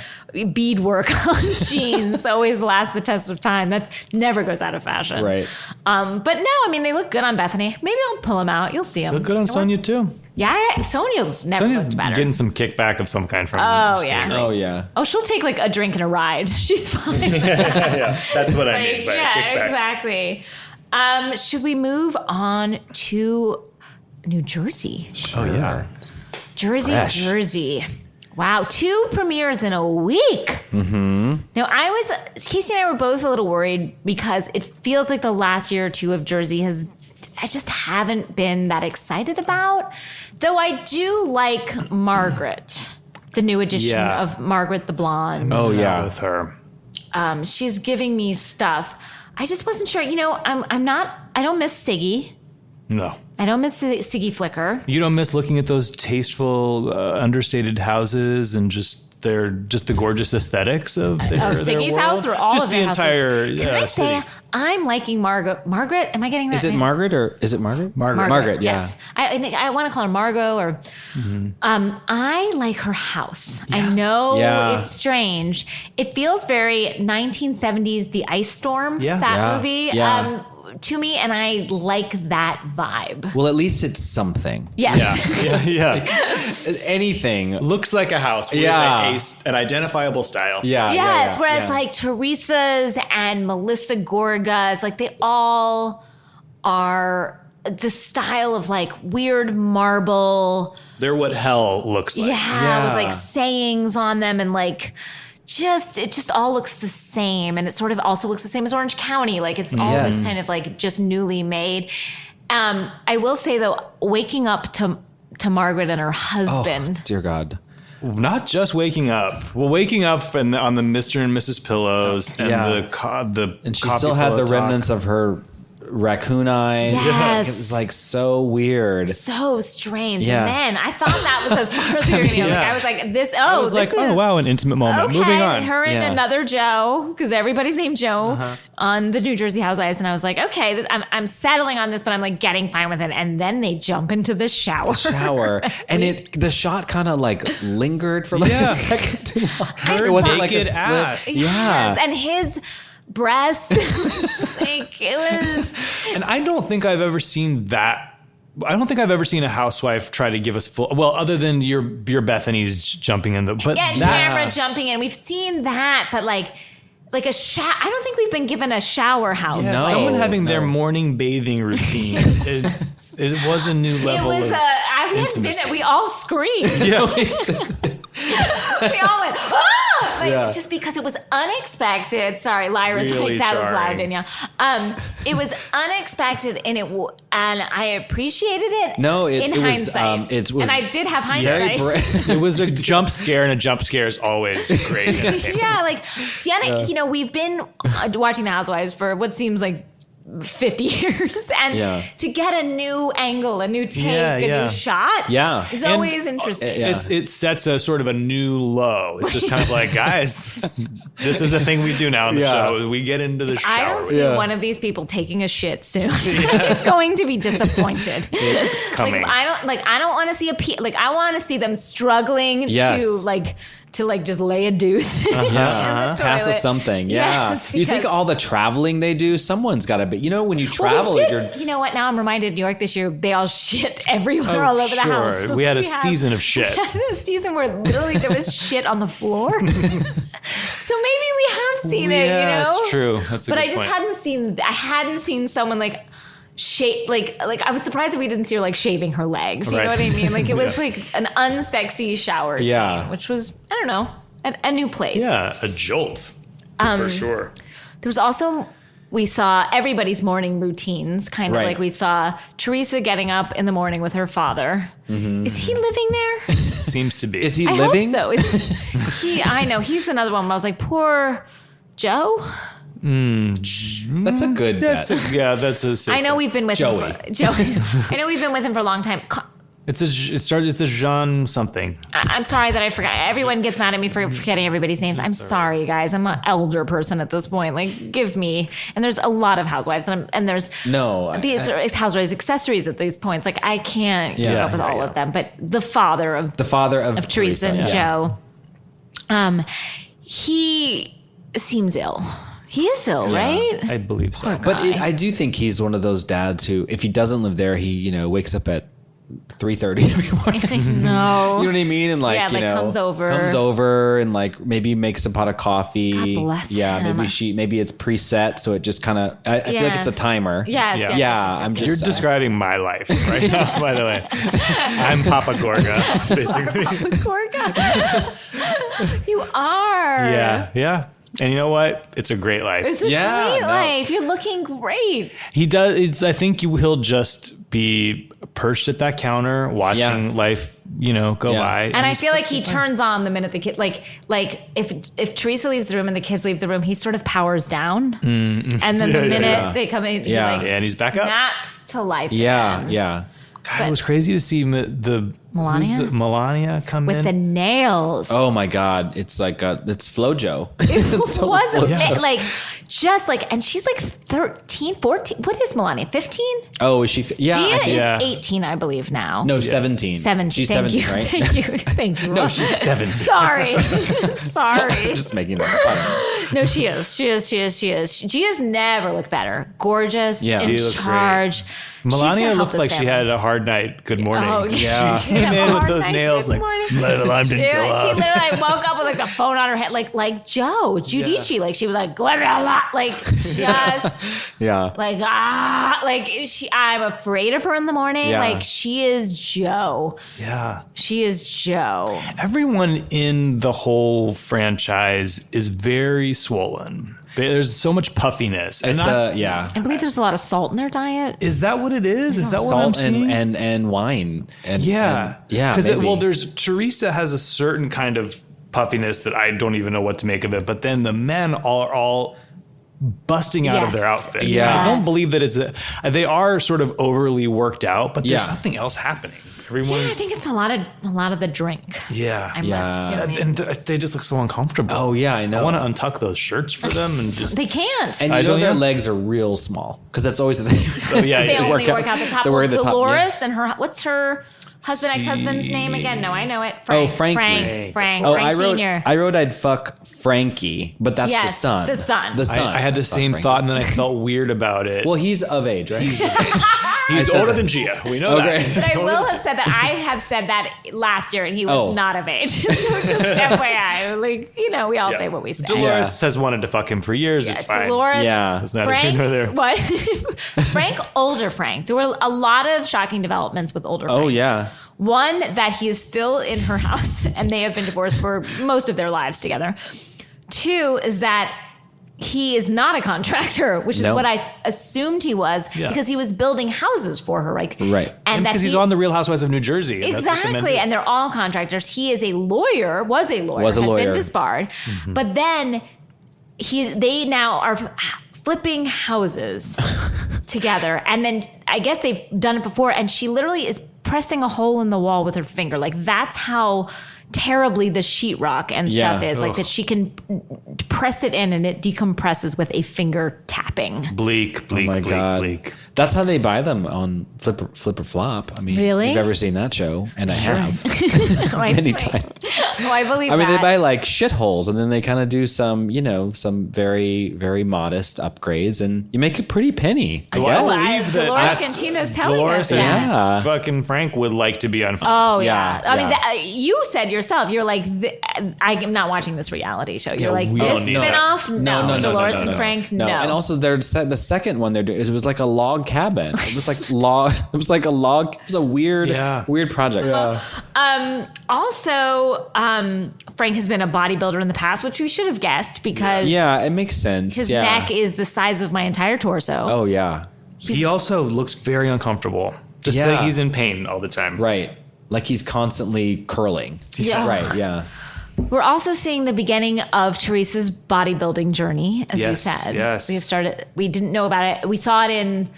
beadwork on jeans always lasts the test of time. That never goes out of fashion. Right. But no, I mean they look good on Bethany. Maybe I'll pull them out. You'll see them. Look good on Sonia too. Yeah, Sonia's never Sonia's looked better. getting some kickback of some kind from. Oh, Skinny yeah. Girl. Oh yeah. Oh, she'll take like a drink and a ride. She's fine. Yeah, that's what I mean by a Yeah, kickback. exactly. Should we move on to New Jersey? Oh yeah. Fresh. Jersey. Wow, 2 premieres in a week. Mm-hmm. Now, Casey and I were both a little worried because it feels like the last year or two of Jersey I just haven't been that excited about. Though I do like Margaret, the new edition Yeah. of Margaret the Blonde. Oh yeah. With her. She's giving me stuff. I just wasn't sure. I don't miss Siggy. No. I don't miss Siggy Flicker. You don't miss looking at those tasteful, understated houses and just the gorgeous aesthetics of their Siggy's world. house or all just of the their houses? entire Can I say city. I'm liking Margaret? Am I getting that? Is it name? Margaret or is it Margaret? Margaret, yeah. yes. I want to call her Margot or I like her house. I know Yeah. it's strange. It feels very 1970s The Ice Storm, Yeah. that Yeah. movie. Yeah. to me, and I like that vibe. Well, at least it's something. Yes. Like, anything looks like a house with an identifiable style. Whereas like Teresa's and Melissa Gorga's, like they all are the style of like weird marble. They're what hell looks like. With like sayings on them and like it just all looks the same. And it sort of also looks the same as Orange County. Like it's all this kind of like just newly made. I will say though, waking up to Margaret and her husband. Oh, dear God. Not just waking up. Well, waking up and on the Mr. and Mrs. Pillows and the and she still had the remnants of her raccoon eyes. Yes. It was like so weird. So strange. Yeah. And then I thought that was as far as we were going to go. Like, I was like, oh, wow, an intimate moment. Okay, moving on. Her and another Joe, because everybody's named Joe on the New Jersey Housewives. And I was like, okay, I'm settling on this, but I'm like getting fine with it. And then they jump into the shower. And the shot kind of like lingered for like a second too long. It wasn't like a split ass. Yes. And his breasts, like it was. And I don't think I've ever seen that. I don't think I've ever seen a housewife try to give us full. Well, other than your Bethany's jumping in Tamara jumping in. We've seen that, but like a shower. I don't think we've been given a shower house. Yeah, someone having their morning bathing routine. It was a new level. It was. We hadn't been there. We all screamed. Yeah. We all went, just because it was unexpected. Sorry, Lyra's really like, that jarring. was loud, Danielle. It was unexpected, and I appreciated it. No, in hindsight. It was, and I did have hindsight. It was a jump scare, and a jump scare is always great. Yeah, like Deanna, we've been watching The Housewives for what seems like 50 years, and to get a new angle, a new take, a new shot is always interesting. It sets a sort of a new low. It's just kind of like, guys, this is a thing we do now in the show. We get into the shower. I don't see one of these people taking a shit soon. It's going to be disappointed. It's coming. I don't want to see I want to see them struggling to just lay a deuce in the pass us something. Yes, you think all the traveling they do, someone's got to be. When you travel, you know what? Now I'm reminded, New York this year, they all shit everywhere, all over the house. We had a season of shit. We had a season where literally there was shit on the floor. So maybe we have seen it. That's true. That's a good I just point. hadn't seen someone like shave, like I was surprised that we didn't see her like shaving her legs. You know what I mean? Like it was like an unsexy shower scene, which was, I don't know, a new place. Yeah, a jolt for sure. There was also, we saw everybody's morning routines, kind of like we saw Teresa getting up in the morning with her father. Mm-hmm. Is he living there? Seems to be. Is he living? I hope so. Is he? I know he's another one. I was like, poor Joe. That's a good bet. That's a safe I know we've been with Joey. Joey. I know we've been with him for a long time. It's a Jean something. I'm sorry that I forgot. Everyone gets mad at me for forgetting everybody's names. I'm sorry, guys. I'm an elder person at this point. Like, give me. And there's a lot of housewives, and there's these housewives accessories at these points. Like, I can't keep up with all of them. But the father of Teresa and Joe, he seems ill. He is ill, right? I believe so. But I do think he's one of those dads who, if he doesn't live there, he wakes up at 3:30 every morning. No. You know what I mean? And comes over and like maybe makes a pot of coffee. God bless him. Maybe it's preset, so it just kind of I feel like it's a timer. Yes. You're describing my life right now, by the way. I'm Papa Gorga, basically. Papa Gorga. You are. Yeah. And you know what? It's a great life. It's a great life. You're looking great. He does. I think he'll just be perched at that counter watching life, go by. And I feel like he turns on the minute the kid, like if Teresa leaves the room and the kids leave the room, he sort of powers down. Mm-hmm. And then the minute they come in, and he's back up. Snaps to life. Yeah. God, it was crazy to see Melania come with in the nails. Oh my God, it's like it's FloJo. It was like Just like, and she's like 13, 14. What is Melania? 15? Oh, is she? Yeah. Gia is 18, I believe now. No, 17. 17. She's Thank 17, you. right? Thank you. Thank you. No, she's 17. Sorry. Sorry. I'm just making that up. No, she is. Gia's never looked better. Gorgeous. Yeah. In She looked charge. Melania looked like she had a hard night. Good morning. Oh, yeah. She came in with those nails like, my alarm didn't go She off. literally woke up with like the phone on her head, like Joe Giudice. Yeah. Like she was like, like just Yeah. like I'm afraid of her in the morning. Yeah. Like she is Joe. Yeah. She is Joe. Everyone in the whole franchise is very swollen. There's so much puffiness. And yeah. I believe there's a lot of salt in their diet. is that what it is? Is that what I'm Salt seeing? and wine. And, yeah. yeah. Because there's Teresa has a certain kind of puffiness that I don't even know what to make of it. But then the men are all busting out of their outfits. Yeah. I don't believe that they are sort of overly worked out, but there's Yeah. something else happening. Yeah, I think it's a lot of the drink. Yeah. I'm Yeah. assuming. And they just look so uncomfortable. Oh, yeah, I know. I want to untuck those shirts for them and just. They can't. And I you know don't their know. legs are real small because that's always the thing. Oh, yeah, They yeah. only work out the top. They Well, work at the top, Dolores and her. What's her ex-husband's name again? No, I know it. Oh, Frank. Frankie. Frank Oh, I wrote Senior. I'd fuck Frankie, but that's the Yes, son. the son. The son. I had the Fuck same Frankie. thought, and then I felt weird about it. Well, he's of age, right? He's said older that. than Gia. We know Okay. that. But I will have said that I have said that last year, and he was Oh. not of age. So just FYI, we all Yeah. say what we say. Dolores has wanted to fuck him for years. It's fine. Dolores. Yeah. It's neither Frank, here nor there. what? older Frank. There were a lot of shocking developments with older Frank. Oh, yeah. One, that he is still in her house, and they have been divorced for most of their lives together. Two is that he is not a contractor, which is No. what I assumed he was, Yeah. because he was building houses for her, right? Right. And Because he's on the Real Housewives of New Jersey. And that's what the men exactly, do. and they're all contractors. He is a lawyer, was a lawyer, has lawyer. been disbarred, but then they now are flipping houses together, and then I guess they've done it before, and she literally is pressing a hole in the wall with her finger. Like that's how terribly the sheetrock and stuff Yeah. is. Like Ugh. that she can press it in and it decompresses with a finger tapping. Bleak. Oh my God. That's how they buy them on Flip or Flop. I mean, Really? you've ever seen that show? And I have many times. Oh, I believe I mean, that. they buy like shitholes and then they kind of do some, some very, very modest upgrades and you make a pretty penny. I Well, guess. Dolores Cantina's telling Dolores us and that. Yeah. fucking Frank would like to be on. Oh yeah. Yeah, I mean, yeah. you said yourself, you're like, I'm not watching this reality show. You're Yeah, like, we this don't need that. spinoff? No. Dolores and Frank? No. And also, the second one they're doing, it was like a log cabin. It was like log. It was like a log. It was a weird project. Yeah. Also, Frank has been a bodybuilder in the past, which we should have guessed because Yeah, it makes sense. his yeah. neck is the size of my entire torso. Oh yeah. He also looks very uncomfortable. Just Yeah. that he's in pain all the time. Right. Like he's constantly curling. Yeah. Right. Yeah. We're also seeing the beginning of Teresa's bodybuilding journey, as we Yes, said. yes. We didn't know about it. We saw it in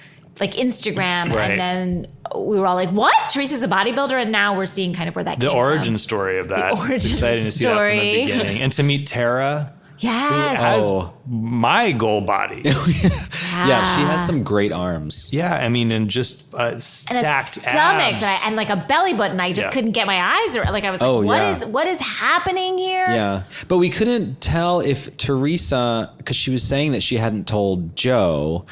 like Instagram, Right. and then we were all like, "What? Teresa's a bodybuilder?" And now we're seeing kind of where that The came origin from. story of that. origin It's exciting to see that from story. the beginning. And to meet Tara, who Yes. has Oh. my goal body. Yeah. She has some great arms. Yeah, I mean, and just and stacked a stomach abs. and like a belly button. I just Yeah. couldn't get my eyes around. Like I was like, Oh, "What yeah. is what is happening here?" Yeah. But we couldn't tell if Teresa, because she was saying that she hadn't told Joe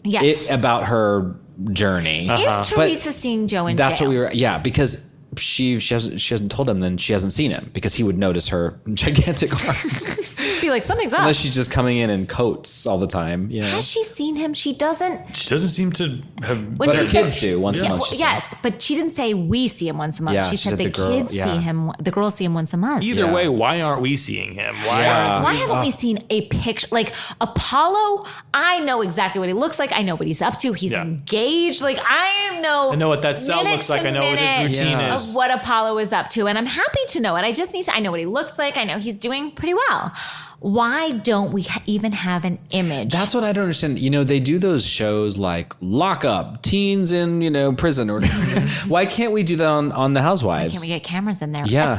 Yes. about her journey. Is Teresa seeing Joe in That's jail? what we were. Yeah, because she hasn't told him, then she hasn't seen him because he would notice her gigantic arms. Be like, something's up. Unless she's just coming in coats all the time. You know? Has she seen him? She doesn't. She doesn't seem to have. When But she her said- kids do once a Yeah, month. well, she said. yes, but she didn't say we see him once a month. Yeah, she she said said the the girl- kids yeah. see him. The girls see him once a month. Either Yeah. way, why aren't we seeing him? Why Yeah. aren't Why we? haven't we seen a picture? Like Apollo, I know exactly what he looks like. I know what he's up to. He's Yeah. engaged. Like I know. I know what that cell minute looks like. to I know what his minute routine Yeah. is. of what Apollo is up to, and I'm happy to know it. I just need to. I know what he looks like. I know he's doing pretty well. Why don't we even have an image? That's what I don't understand. You know, they do those shows like Lock Up, teens in, prison or whatever. Why can't we do that on The Housewives? Can we get cameras in there? Yeah. A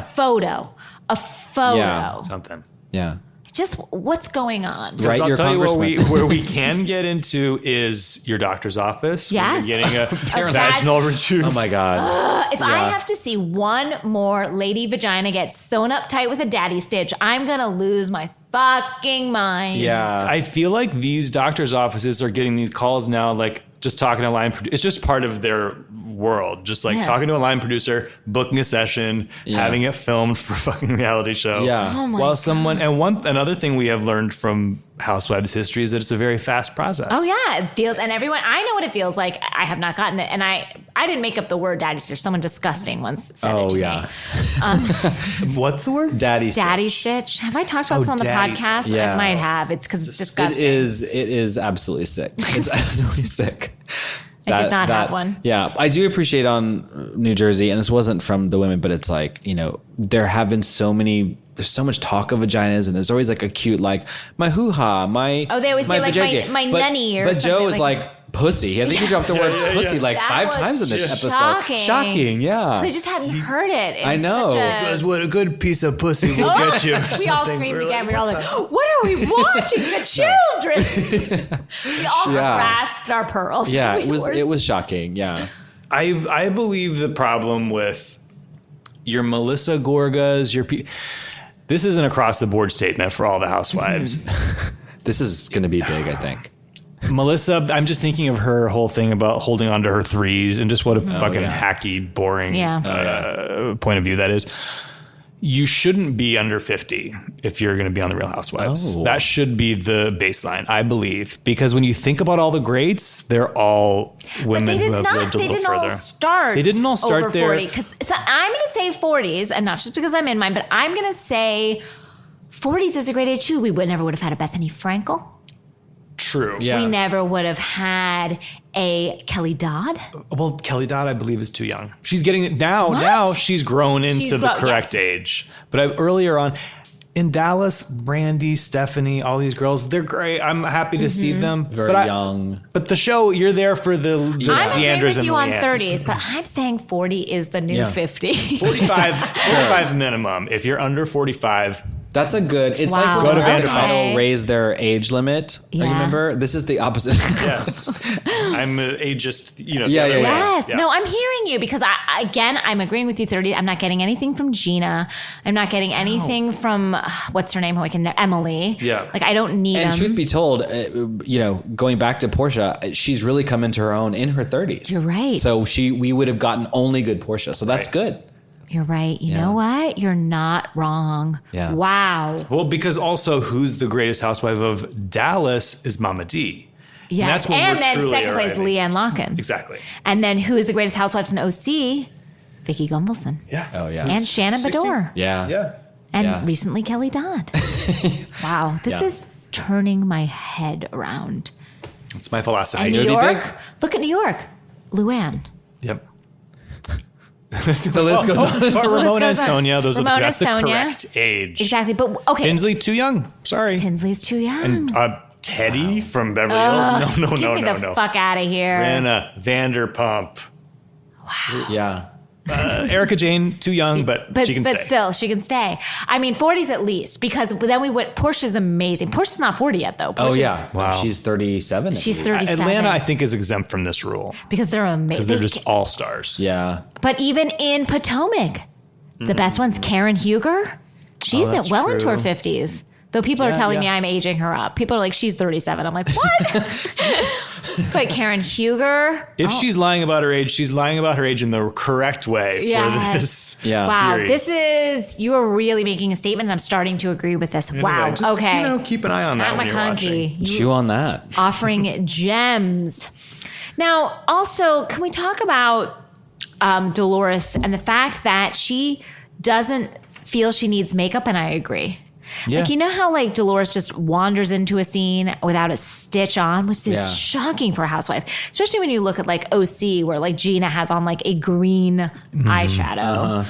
photo. Yeah. Something. Yeah. Just what's going on? Right, I'll your tell you congressman. where we can get into is your doctor's office. Yes. Where you're getting a vaginal rejuve. Oh my God. If I have to see one more lady vagina get sewn up tight with a daddy stitch, I'm going to lose my fucking mind. Yeah. I feel like these doctor's offices are getting these calls now, like just talking to a line producer. It's just part of their world. Just like talking to a line producer, booking a session, having it filmed for a fucking reality show. Yeah. Oh my While God. someone, and another thing we have learned from Housewives history is that it's a very fast process. Oh yeah, it feels, and everyone, I know what it feels like. I have not gotten it, and I didn't make up the word daddy stitch. Someone disgusting once said it to me. What's the word? Daddy stitch. Daddy stitch. Have I talked about this on the daddy podcast? stitch. Yeah. I might have. It's because it's disgusting. It is absolutely sick. It's absolutely sick. I did not have one. Yeah, I do appreciate on New Jersey, and this wasn't from the women, but it's like, there have been there's so much talk of vaginas, and there's always like a cute, like, my hoo-ha, my... Oh, they always say, like, vajayjay. my nunny or But something. Joe is like pussy. I think you dropped the word pussy like That 5 was times in this episode. shocking. Yeah. I just hadn't heard it. It's I know. That's what a good piece of pussy will get you. We all screamed again. We were all like, what are we watching? The children. We all grasped our pearls. Yeah, it was shocking. Yeah. I believe the problem with your Melissa Gorgas, this is an across the board statement for all the housewives. This is going to be big, I think. Melissa, I'm just thinking of her whole thing about holding on to her threes and just what a fucking hacky, boring point of view that is. You shouldn't be under 50 if you're going to be on The Real Housewives. Oh. That should be the baseline, I believe. Because when you think about all the greats, they're all women who have lived a little further. They didn't all start over there. 40. So I'm going to say 40s, and not just because I'm in mine, but I'm going to say 40s is a great age too. We never would have had a Bethany Frankel. True. Yeah. We never would have had a Kelly Dodd. Well, Kelly Dodd, I believe, is too young. She's getting it now. What? Now she's grown into the correct yes. age. But earlier on, in Dallas, Brandy, Stephanie, all these girls, they're great. I'm happy to see them. Very young. But the show, you're there for the I'm Deandras agreeing with and you the on Leannes. 30s, but I'm saying 40 is the new 50. 45 minimum. If you're under 45, That's a good. It's Wow. like Go when to Vanderpump. Vanderpump raise their age limit. Yeah. You remember? This is the opposite. yes, I'm ageist. Yeah, the other yeah, way. yeah. Yes. No, I'm hearing you because I'm agreeing with you 30. I'm not getting anything from Gina. I'm not getting anything from, what's her name? Emily. Yeah. Like, I don't need And them. truth be told, going back to Portia, she's really come into her own in her 30s. You're right. So we would have gotten only good Portia. So that's Right. good. You're right. You know what? You're not wrong. Yeah. Wow. Well, because also, who's the greatest housewife of Dallas is Mama D. Yeah. that's when And we're then truly second place, arriving. Leanne Locken. Exactly. And then who is the greatest housewives in OC? Vicky Gumbelson. Yeah. Oh, yeah. And Shannon 60? Bedore. Yeah. Yeah. And Yeah. recently Kelly Dodd. Wow. This Yeah. is turning my head around. It's my philosophy. And It New would be York. big. Look at New York. Luann. Yep. The list goes on. But Ramona and goes on. Sonia, that's the Sonia. correct age. Exactly. But okay. Tinsley, too young. Sorry. Tinsley's too young. Teddy from Beverly Hills. No, Get me the fuck out of here. Anna Vanderpump. Yeah. Erica Jane, too young, but she can stay. still, she can stay. I mean, 40s at least, because then we went. Portia's amazing. Portia's not 40 yet, though. Oh, Portia's, yeah. Wow. She's 37. I She's believe. 37. Atlanta, I think, is exempt from this rule because they're amazing. because they're just all stars. Yeah. But even in Potomac, the best one's Karen Huger. She's that's well into her true. 50s. Though people are Yeah, telling yeah. me I'm aging her up. People are like, she's 37. I'm like, what? But Karen Huger. If she's lying about her age, she's lying about her age in the correct way Yes. for this Yeah. Wow, series. you are really making a statement, and I'm starting to agree with this. Wow. Just, okay. keep an eye on that Matt when you're watching. McConkey, you Chew on that. offering gems. Now, also, can we talk about Dolores and the fact that she doesn't feel she needs makeup? And I agree. Yeah. Like, you know how like Dolores just wanders into a scene without a stitch on, which is Yeah. shocking for a housewife, especially when you look at like OC, where like Gina has on like a green eyeshadow.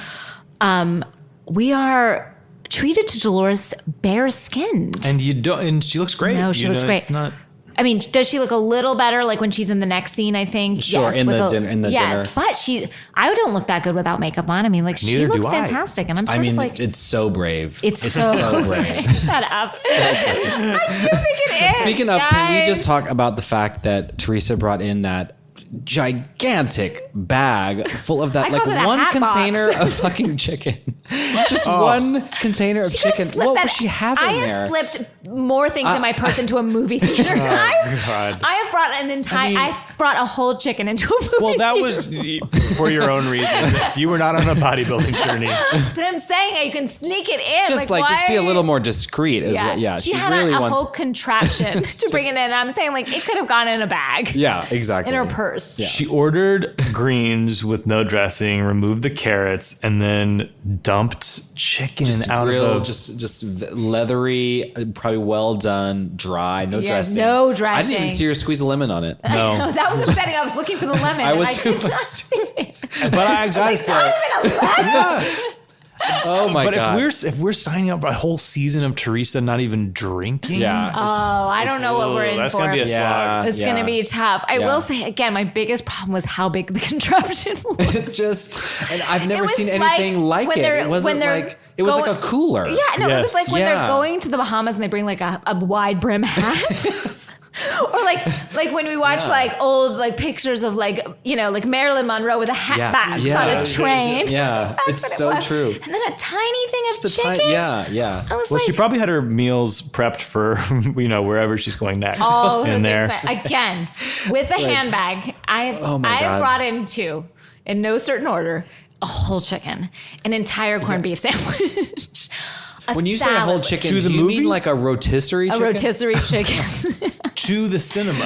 We are treated to Dolores bare skinned. And you don't. And she looks great. No, she looks great. It's not. I mean, does she look a little better like when she's in the next scene, I think? Sure, yes, in the dinner. Yes, but I don't look that good without makeup on. I mean, like, she looks fantastic. And I'm sort of like... it's so brave. It's so brave. Shut up. I do think it is. Speaking of, can we just talk about the fact that Teresa brought in that gigantic bag full of that, like one container of fucking chicken. Just one container of chicken. What was she having there? I have slipped more things in my purse into a movie theater. I have brought I brought a whole chicken into a movie theater. Well, that was for your own reasons. You were not on a bodybuilding journey. But I'm saying you can sneak it in. Just just be a little more discreet. She had really a whole contraption to bring it in. I'm saying like it could have gone in a bag. Yeah, exactly. In her purse. Yeah. She ordered greens with no dressing, removed the carrots, and then dumped chicken out of just leathery, probably well done, dry, no dressing. No dressing. I didn't even see her squeeze a lemon on it. No, that was upsetting. I was looking for the lemon. I did not see it. But I gotta say, oh my god! But if we're signing up for a whole season of Teresa not even drinking, I don't know what we're in for. That's gonna be a slog. It's gonna be tough. I will say again, my biggest problem was how big the contraption was. And I've never seen anything like it. It wasn't like it was like a cooler. Yeah, no, it was like when they're going to the Bahamas and they bring like a wide brim hat. Or like when we watch like old like pictures of like Marilyn Monroe with a hat back on a train. Yeah, it's so true. And then a tiny thing of chicken. I was she probably had her meals prepped for wherever she's going next. All in there again with a handbag. I have brought in two in no certain order: a whole chicken, an entire corned beef sandwich. When you say a whole chicken, do you mean like a rotisserie chicken? A rotisserie chicken. To the cinema.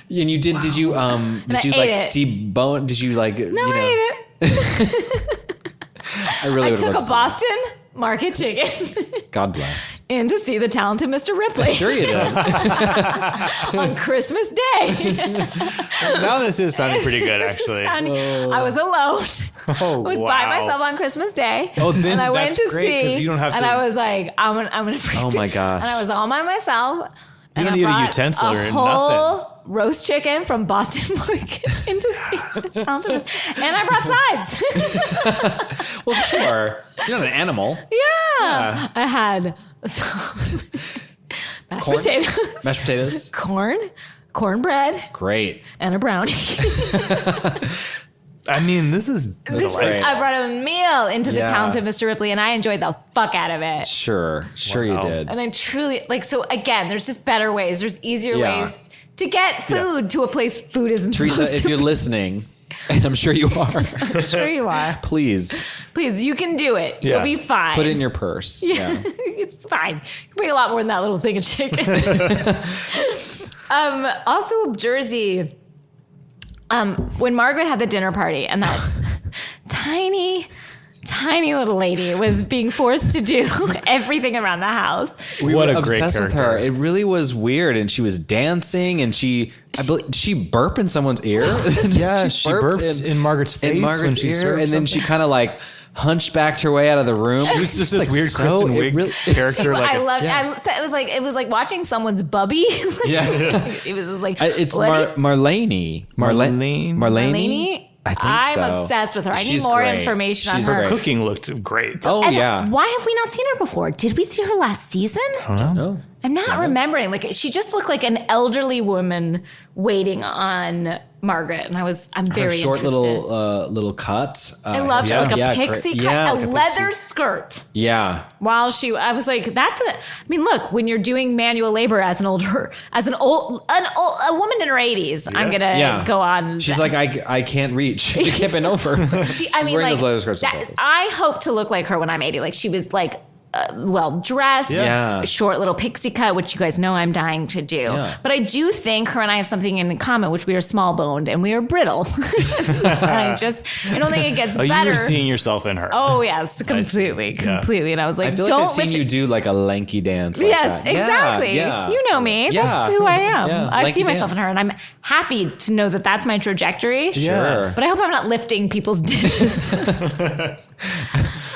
And you did? Did you debone? Did you like? No, I ate it. I took a Boston Market chicken. God bless. In to see the talented Mr. Ripley. Sure you did. On Christmas Day. Now this is sounding pretty good, actually. I was alone. I was by myself on Christmas Day. Oh, then and I went to great, see. you don't have to. And I was like, I'm gonna. Oh my gosh. And I was all by myself. You don't need a utensil or nothing. A whole roast chicken from Boston Market in to see the talented. And I brought sides. Well, sure. You're not an animal. Yeah. I had mashed potatoes. Cornbread. Great. And a brownie. I mean, this is great. I brought a meal into the talented Mr. Ripley, and I enjoyed the fuck out of it. Sure you did. And I truly so again, there's just better ways. There's easier ways to get food to a place food isn't. Teresa, if you're listening, and I'm sure you are. I'm sure you are. Please, you can do it. Yeah. You'll be fine. Put it in your purse. Yeah. It's fine. You can bring a lot more than that little thing of chicken. Also, Jersey. When Margaret had the dinner party and that tiny little lady was being forced to do everything around the house. We were obsessed with her. It really was weird. And she was dancing and she burped in someone's ear. Yeah, she burped in Margaret's face. In Margaret's ear. And then she kind of like hunchbacked her way out of the room. She was just this weird Kristen Wiig character. It was like watching someone's bubby. It was like it's Marlene. I think I'm obsessed with her. I need more information on her. Cooking looked great. Oh, yeah. Why have we not seen her before? Did we see her last season? I don't know. I'm not remembering. Like she just looked like an elderly woman waiting on Margaret, and I'm very short interested. little cut. I loved it, like a pixie cut, a leather skirt. Yeah. While I was like, look, when you're doing manual labor as a woman in her 80s, I'm gonna go on. She's like, I can't reach. She can't bend over. She's wearing those leather skirts. I hope to look like her when I'm 80. Like she was like. Well dressed, short little pixie cut, which you guys know I'm dying to do. Yeah. But I do think her and I have something in common, which we are small boned and we are brittle. I don't think it gets better. You're seeing yourself in her. Oh yes, completely. And I was like, I feel like I've seen you do like a lanky dance. Like that. Exactly. Yeah. You know me. Yeah. That's who I am. Yeah. I see myself in her, and I'm happy to know that that's my trajectory. Sure. But I hope I'm not lifting people's dishes.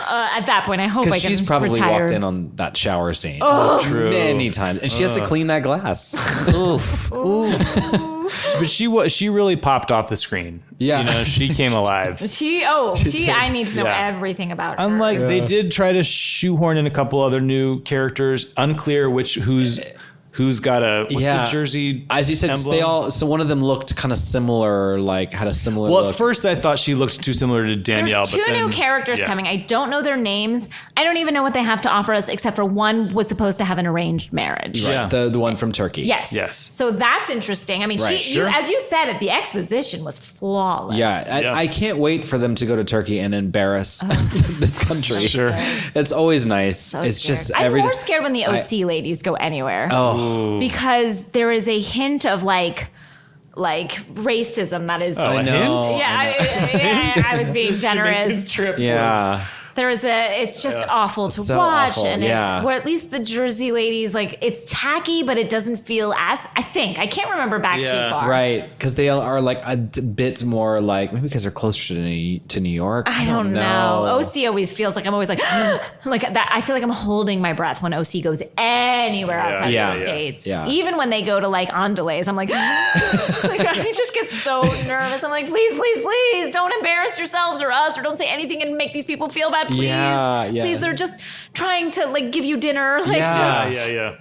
at that point, I hope I can she's probably retire. walked in on that shower scene True. many times, and she has to clean that glass. Oof. But she really popped off the screen. Yeah. She came alive. I need to know Yeah. everything about her. Unlike they did try to shoehorn in a couple other new characters, unclear who's got what's the jersey? As you said, emblem? so one of them looked kind of similar, like had a similar Well, look. at first I thought she looked too similar to Danielle. There's two new characters coming. I don't know their names. I don't even know what they have to offer us, except for one was supposed to have an arranged marriage. Yeah. The one from Turkey. Yes. So that's interesting. I mean, as you said, the exposition was flawless. Yeah, I can't wait for them to go to Turkey and embarrass this country. Sure. It's always nice. So it's scared. just I'm more scared when the OC ladies go anywhere. Because there is a hint of like racism that is. I know. I was being generous. Yeah. It's just awful to So watch, awful, and yeah. or at least the Jersey ladies, like it's tacky, but it doesn't feel as. I can't remember back too far. Right, because they are like a bit more like maybe because they're closer to New York. I don't know. OC always feels like I'm always like like that. I feel like I'm holding my breath when OC goes anywhere outside the States. Yeah. Even when they go to like Andalays, I'm like, I just get so nervous. I'm like, please, don't embarrass yourselves or us, or don't say anything and make these people feel bad. Please, please. They're just trying to like give you dinner. Yeah.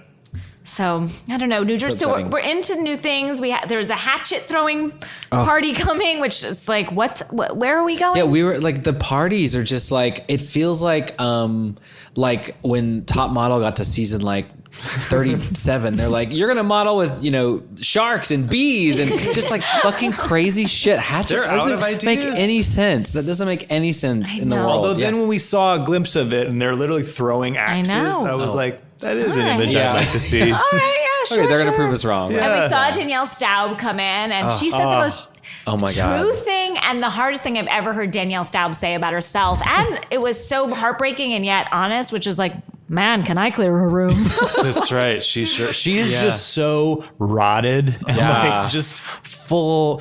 So I don't know, New Jersey. So we're into new things. There's a hatchet throwing party coming, which it's like, where are we going? Yeah, we were like the parties are just like it feels like when Top Model got to season like 37, they're like, you're gonna model with sharks and bees and just like fucking crazy shit. Hatchet They're out of doesn't make ideas. any sense. That doesn't make any sense in the world. Although then when we saw a glimpse of it and they're literally throwing axes, I was like, that is an image I'd like to see. All right, yeah, sure. Okay, they're gonna prove us wrong. And we saw Danielle Staub come in, and she said the most true thing and the hardest thing I've ever heard Danielle Staub say about herself. And it was so heartbreaking and yet honest, which was like, man, can I clear her room? That's right. She is just so rotted and like just full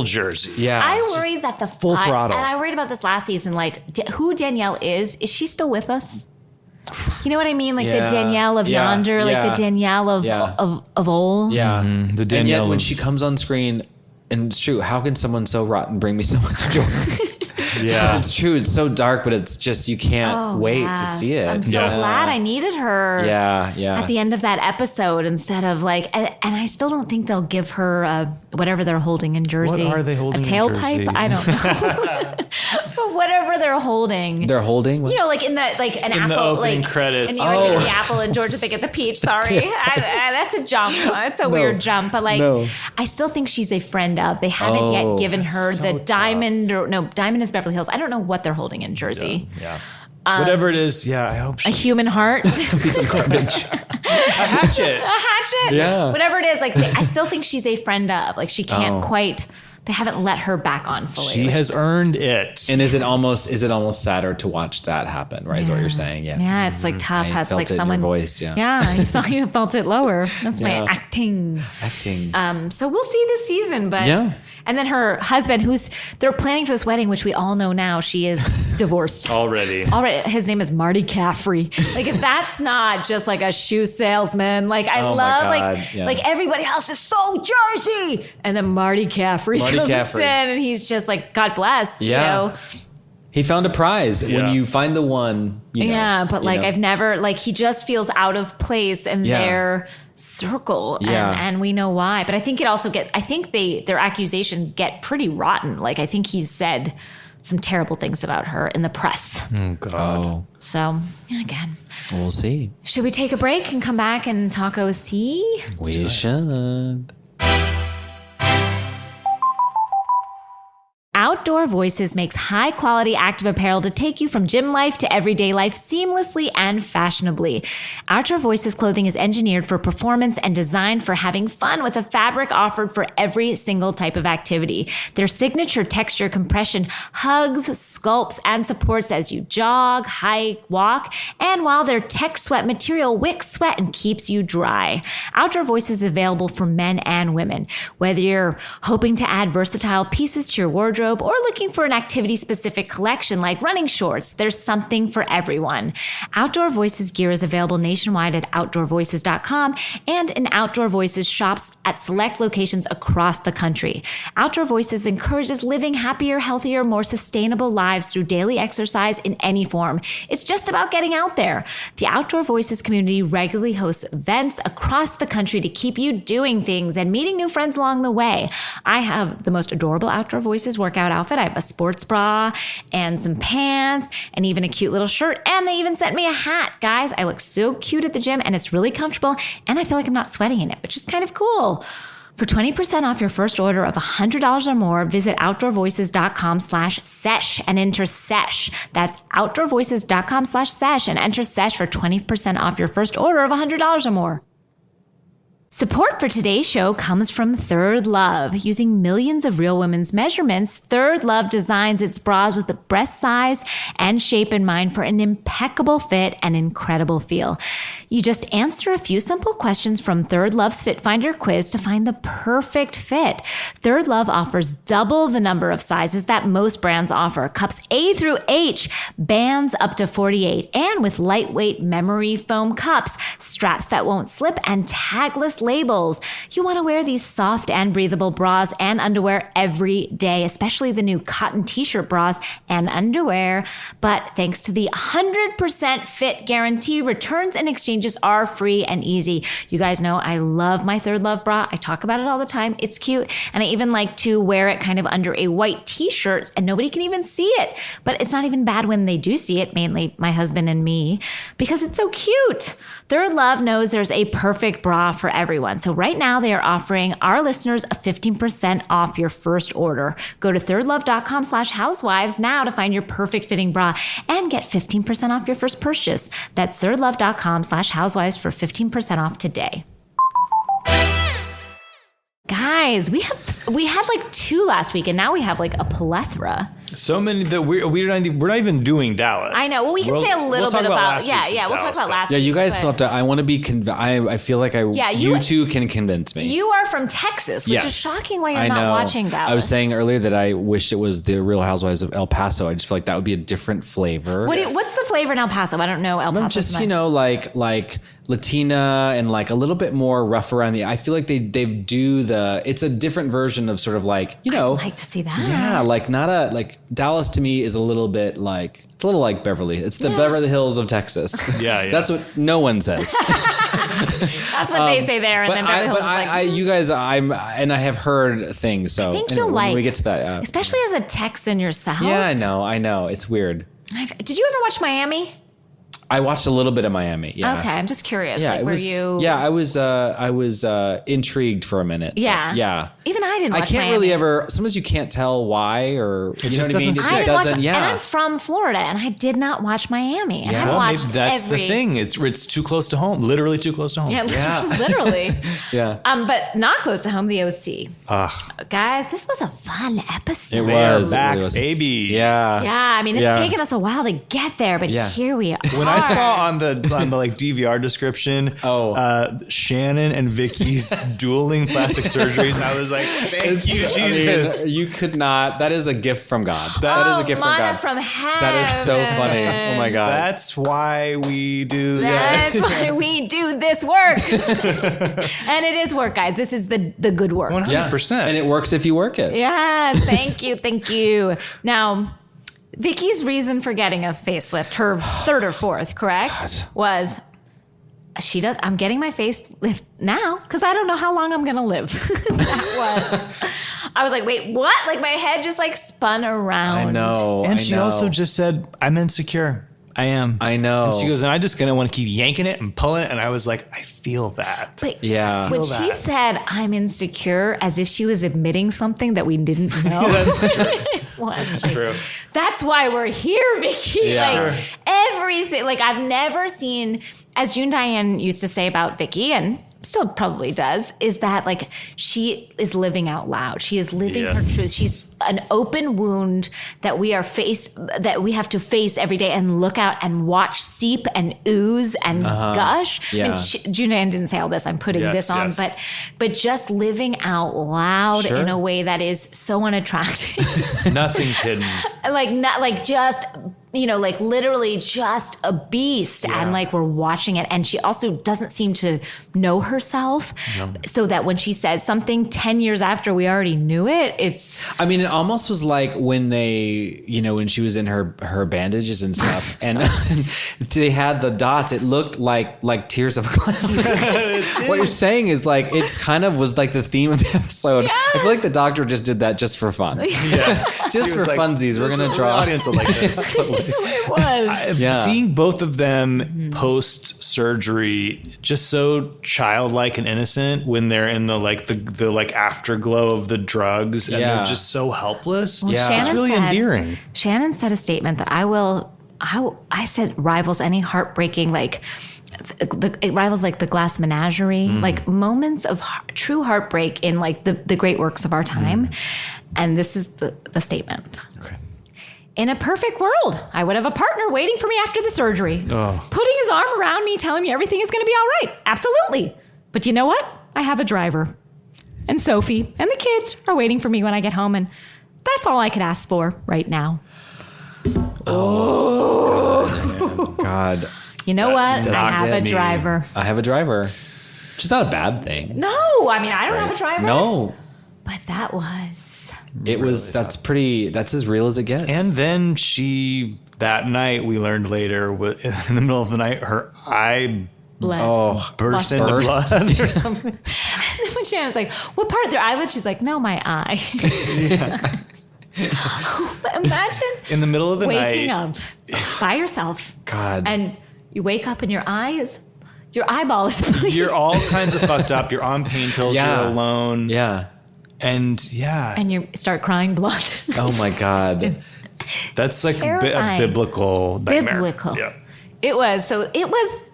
Jersey. Yeah. I worry that the full throttle. And I worried about this last season, like who Danielle is she still with us? You know what I mean? Like the Danielle of yonder, like the Danielle of old. Yeah. Mm-hmm. The Danielle and yet when she comes on screen, and it's true, how can someone so rotten bring me so much joy? Yeah. It's true. It's so dark, but it's just, you can't wait to see it. I'm so glad I needed her. Yeah. At the end of that episode, instead of like, and I still don't think they'll give her whatever they're holding in Jersey. What are they holding? A tailpipe? In Jersey? I don't know. But whatever they're holding. They're holding? You know, like in the like an in apple, the opening like credits. in New York, they get the apple, and Georgia they get the peach. Sorry, that's a jump. That's a weird jump. But like, I still think she's a friend of. They haven't yet given her the diamond Diamond is Beverly Hills. I don't know what they're holding in Jersey. Yeah. Whatever it is, I hope A human heart. Piece of garbage. a hatchet. A hatchet. Yeah. Whatever it is, like I still think she's a friend of. Like she can't quite. They haven't let her back on fully. She has earned it. And is it almost sadder to watch that happen, right? Is what you're saying. Yeah. Yeah, it's like tough. I That's felt like it in someone. your voice, yeah. Yeah, you felt it lower. That's my acting. So we'll see this season, but and then her husband, they're planning for this wedding, which we all know now she is divorced Already. His name is Marty Caffrey. Like if that's not just like a shoe salesman, like I love like everybody else is so Jersey, and then Marty Caffrey comes in and he's just like, God bless. You know? He found a prize when you find the one. But like I've never like he just feels out of place in their circle, and we know why. But I think it also their accusations get pretty rotten. Like I think he's said some terrible things about her in the press. Oh God. So again, we'll see. Should we take a break and come back and talk OC? We should. Outdoor Voices makes high-quality active apparel to take you from gym life to everyday life seamlessly and fashionably. Outdoor Voices clothing is engineered for performance and designed for having fun with a fabric offered for every single type of activity. Their signature texture compression hugs, sculpts, and supports as you jog, hike, walk, and while their tech sweat material wicks sweat and keeps you dry. Outdoor Voices is available for men and women. Whether you're hoping to add versatile pieces to your wardrobe or looking for an activity-specific collection like running shorts, there's something for everyone. Outdoor Voices gear is available nationwide at outdoorvoices.com and in Outdoor Voices shops at select locations across the country. Outdoor Voices encourages living happier, healthier, more sustainable lives through daily exercise in any form. It's just about getting out there. The Outdoor Voices community regularly hosts events across the country to keep you doing things and meeting new friends along the way. I have the most adorable Outdoor Voices workout outfit. I have a sports bra and some pants and even a cute little shirt. And they even sent me a hat. Guys, I look so cute at the gym and it's really comfortable and I feel like I'm not sweating in it, which is kind of cool. For 20% off your first order of $100 or more, visit outdoorvoices.com/sesh and enter sesh. That's outdoorvoices.com/sesh and enter sesh for 20% off your first order of $100 or more. Support for today's show comes from Third Love. Using millions of real women's measurements, Third Love designs its bras with the breast size and shape in mind for an impeccable fit and incredible feel. You just answer a few simple questions from Third Love's Fit Finder quiz to find the perfect fit. Third Love offers double the number of sizes that most brands offer. Cups A through H, bands up to 48, and with lightweight memory foam cups, straps that won't slip, and tagless labels. You want to wear these soft and breathable bras and underwear every day, especially the new cotton t-shirt bras and underwear. But thanks to the 100% fit guarantee, returns and exchanges are free and easy. You guys know I love my Third Love bra. I talk about it all the time. It's cute. And I even like to wear it kind of under a white t-shirt and nobody can even see it. But it's not even bad when they do see it, mainly my husband and me, because it's so cute. Third Love knows there's a perfect bra for everyone. So right now they are offering our listeners a 15% off your first order. Go to thirdlove.com/housewives now to find your perfect fitting bra and get 15% off your first purchase. That's thirdlove.com/housewives for 15% off today. Guys, we had like 2 last week and now we have like a plethora. So many that we're not even doing Dallas. I know. Well, we can say a little bit about we'll talk about last. Yeah, you guys still have to. I want to be. I feel like you two can convince me. You are from Texas, which is shocking. Why you're not watching Dallas? I was saying earlier that I wish it was the Real Housewives of El Paso. I just feel like that would be a different flavor. What's the flavor in El Paso? I don't know El Paso. Just like Latina and like a little bit more rough around the. I feel like they do the. It's a different version of sort of like I'd like to see that. Yeah, like not a like. Dallas to me is a little bit like it's a little like Beverly. It's the Beverly Hills of Texas. Yeah. That's what no one says. That's what they say there, and then Beverly Hills is like. You guys, and I have heard things. So I think you'll like when we get to that, especially as a Texan yourself. Yeah, I know. It's weird. Did you ever watch Miami? I watched a little bit of Miami. Yeah. Okay, I'm just curious. Yeah, I was intrigued for a minute. Yeah. Yeah. Even I didn't watch I can't Miami. really ever. Sometimes you can't tell why, or you know what I mean. It just doesn't. And I'm from Florida, and I did not watch Miami. And I've watched maybe that's the thing. It's too close to home. Literally too close to home. Yeah. Literally. Yeah. But not close to home. The OC. Guys, this was a fun episode. It was. Back, it really was. baby. Yeah. Yeah. I mean, it's taken us a while to get there, but here we are. When I saw on the like DVR description, Shannon and Vicky's dueling plastic surgeries, I was like, thank you, Jesus. I mean, you could not. That is a gift from God. That is a gift from God. From heaven. That is so funny. Oh my God. That's why we do That's why we do this work. And it is work, guys. This is the good work. 100%. And it works if you work it. Yeah. Thank you. Now, Vicky's reason for getting a facelift, her third or fourth, correct, was I'm getting my facelift now because I don't know how long I'm going to live. I was like, wait, what? Like my head just like spun around. I know. And she also just said, I'm insecure. I am. I know. And she goes, and I just gonna want to keep yanking it and pulling it. And I was like, I feel that. But yeah. When she said, I'm insecure, as if she was admitting something that we didn't know. That's true. That's true. That's why we're here, Vicky. Yeah. Like everything. Like I've never seen, as June Diane used to say about Vicky, and still probably does, is that like she is living out loud. She is living her truth. She's an open wound that we have to face every day and look out and watch seep and ooze and gush. Yeah. I mean, Julianne didn't say all this. I'm putting this on, but just living out loud in a way that is so unattractive. Nothing's hidden. Like literally just a beast. And like we're watching it. And she also doesn't seem to know herself. No. So that when she says something 10 years after we already knew it, it almost was like when they, when she was in her bandages and stuff and they had the dots, it looked like tears of a clown. What you're saying is like, it's kind of was like the theme of the episode. Yes. I feel like the doctor just did that just for fun. Yeah. Just for funsies. We're going to draw. The audience will like this. It was. Seeing both of them post surgery, just so childlike and innocent when they're in the afterglow of the drugs, and they're just so helpless. Well, it's really endearing. Shannon said a statement that I said rivals any heartbreaking, like it rivals like the Glass Menagerie, like moments of true heartbreak in like the great works of our time. And this is the statement. Okay. In a perfect world, I would have a partner waiting for me after the surgery, putting his arm around me, telling me everything is going to be all right. Absolutely. But you know what? I have a driver. And Sophie and the kids are waiting for me when I get home. And that's all I could ask for right now. Oh, God. You know what? I have a driver. I have a driver. Which is not a bad thing. No, I mean, I don't have a driver. No. But that was... That's as real as it gets. And then that night, we learned later, in the middle of the night, her eye burst into blood or something. And then when Shannon's like, what part of their eyelid? She's like, no, my eye. Imagine in the middle of the waking night, up by yourself. God. And you wake up and your eyeball is bleeding. You're all kinds of fucked up. You're on pain pills. You're alone. Yeah. And you start crying blood. Oh my God. That's like a biblical nightmare. Biblical. Yeah. It was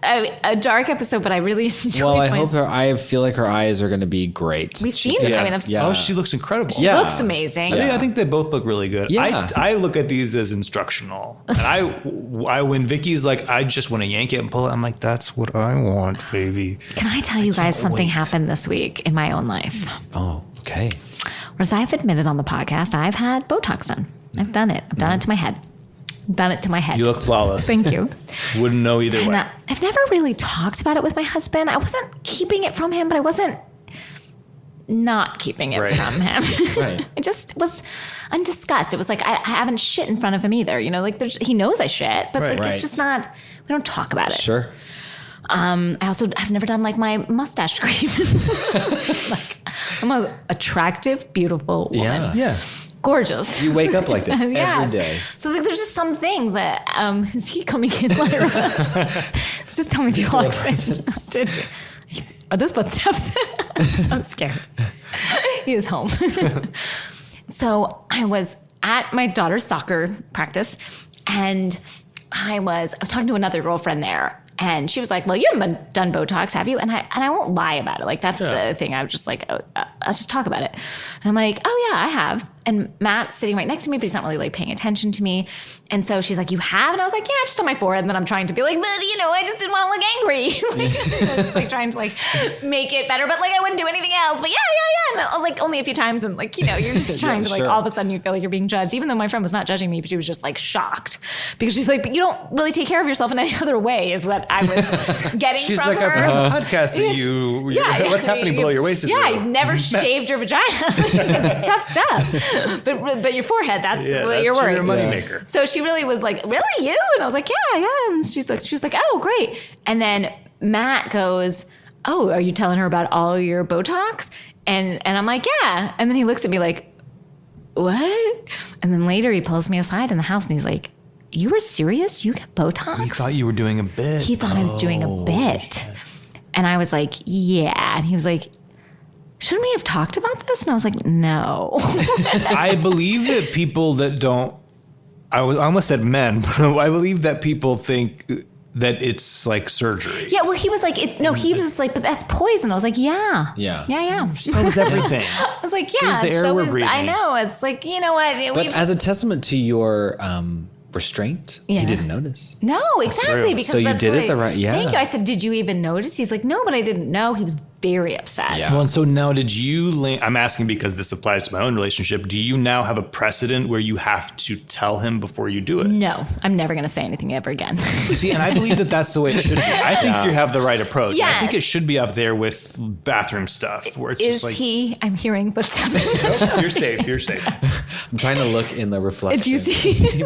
a dark episode, but I really enjoyed it. Well, I feel like her eyes are going to be great. We've seen them. I mean, she looks incredible. She looks amazing. I think they both look really good. Yeah. I look at these as instructional. And I when Vicky's like, I just want to yank it and pull it, I'm like, that's what I want, baby. Can I tell you guys something happened this week in my own life? Oh, okay. Whereas I've admitted on the podcast, I've had Botox done. I've done it. I've done it to my head. Done it to my head. You look flawless. Thank you. Wouldn't know either way. I've never really talked about it with my husband. I wasn't keeping it from him, but I wasn't not keeping it from him. Right. It just was undiscussed. It was like I haven't shit in front of him either. He knows I shit, but it's just not. We don't talk about it. Sure. I've never done like my mustache cream. Like I'm an attractive, beautiful woman. Yeah. Gorgeous. You wake up like this every day. So like, there's just some things that is he coming in later? Just tell me if you want to. Are those footsteps? I'm scared. He is home. So I was at my daughter's soccer practice, and I was talking to another girlfriend there. And she was like, well, you haven't done Botox, have you? And I won't lie about it. Like, that's the thing. I was just like, I'll just talk about it. And I'm like, oh, yeah, I have. And Matt's sitting right next to me, but he's not really like paying attention to me. And so she's like, you have? And I was like, yeah, just on my forehead. And then I'm trying to be like, but I just didn't want to look angry. I was like trying to like make it better, but like I wouldn't do anything else. But yeah. And like only a few times. And like, you're just trying to like, all of a sudden you feel like you're being judged, even though my friend was not judging me, but she was just like shocked because she's like, but you don't really take care of yourself in any other way is what I was getting she's from like, her. I've heard the podcast that what's happening below your waist is you've never shaved your vagina. It's tough stuff. But your forehead, that's what you're worried. Your moneymaker. So she really was like, really, you? And I was like, yeah. And she was like, oh, great. And then Matt goes, oh, are you telling her about all your Botox? And I'm like, yeah. And then he looks at me like, what? And then later he pulls me aside in the house and he's like, you were serious? You get Botox? He thought you were doing a bit. He thought I was doing a bit. Shit. And I was like, yeah. And he was like, shouldn't we have talked about this? And I was like, no. I believe that people that don't, I almost said men, but I believe that people think that it's like surgery. Yeah, well, he was like, he was just like, but that's poison. I was like, yeah. So is everything. I was like, So is the air we're breathing. I know. It's like, you know what? But as a testament to your restraint, he didn't notice. No, exactly. Because so you did it the right, Thank you. I said, did you even notice? He's like, no, but I didn't know. He was very upset. Yeah. Well, and so now I'm asking because this applies to my own relationship. Do you now have a precedent where you have to tell him before you do it? No, I'm never going to say anything ever again. See, and I believe that that's the way it should be. I think you have the right approach. Yes. I think it should be up there with bathroom stuff where it's just like... I'm hearing footsteps. Nope, you're safe. I'm trying to look in the reflection. Do you see?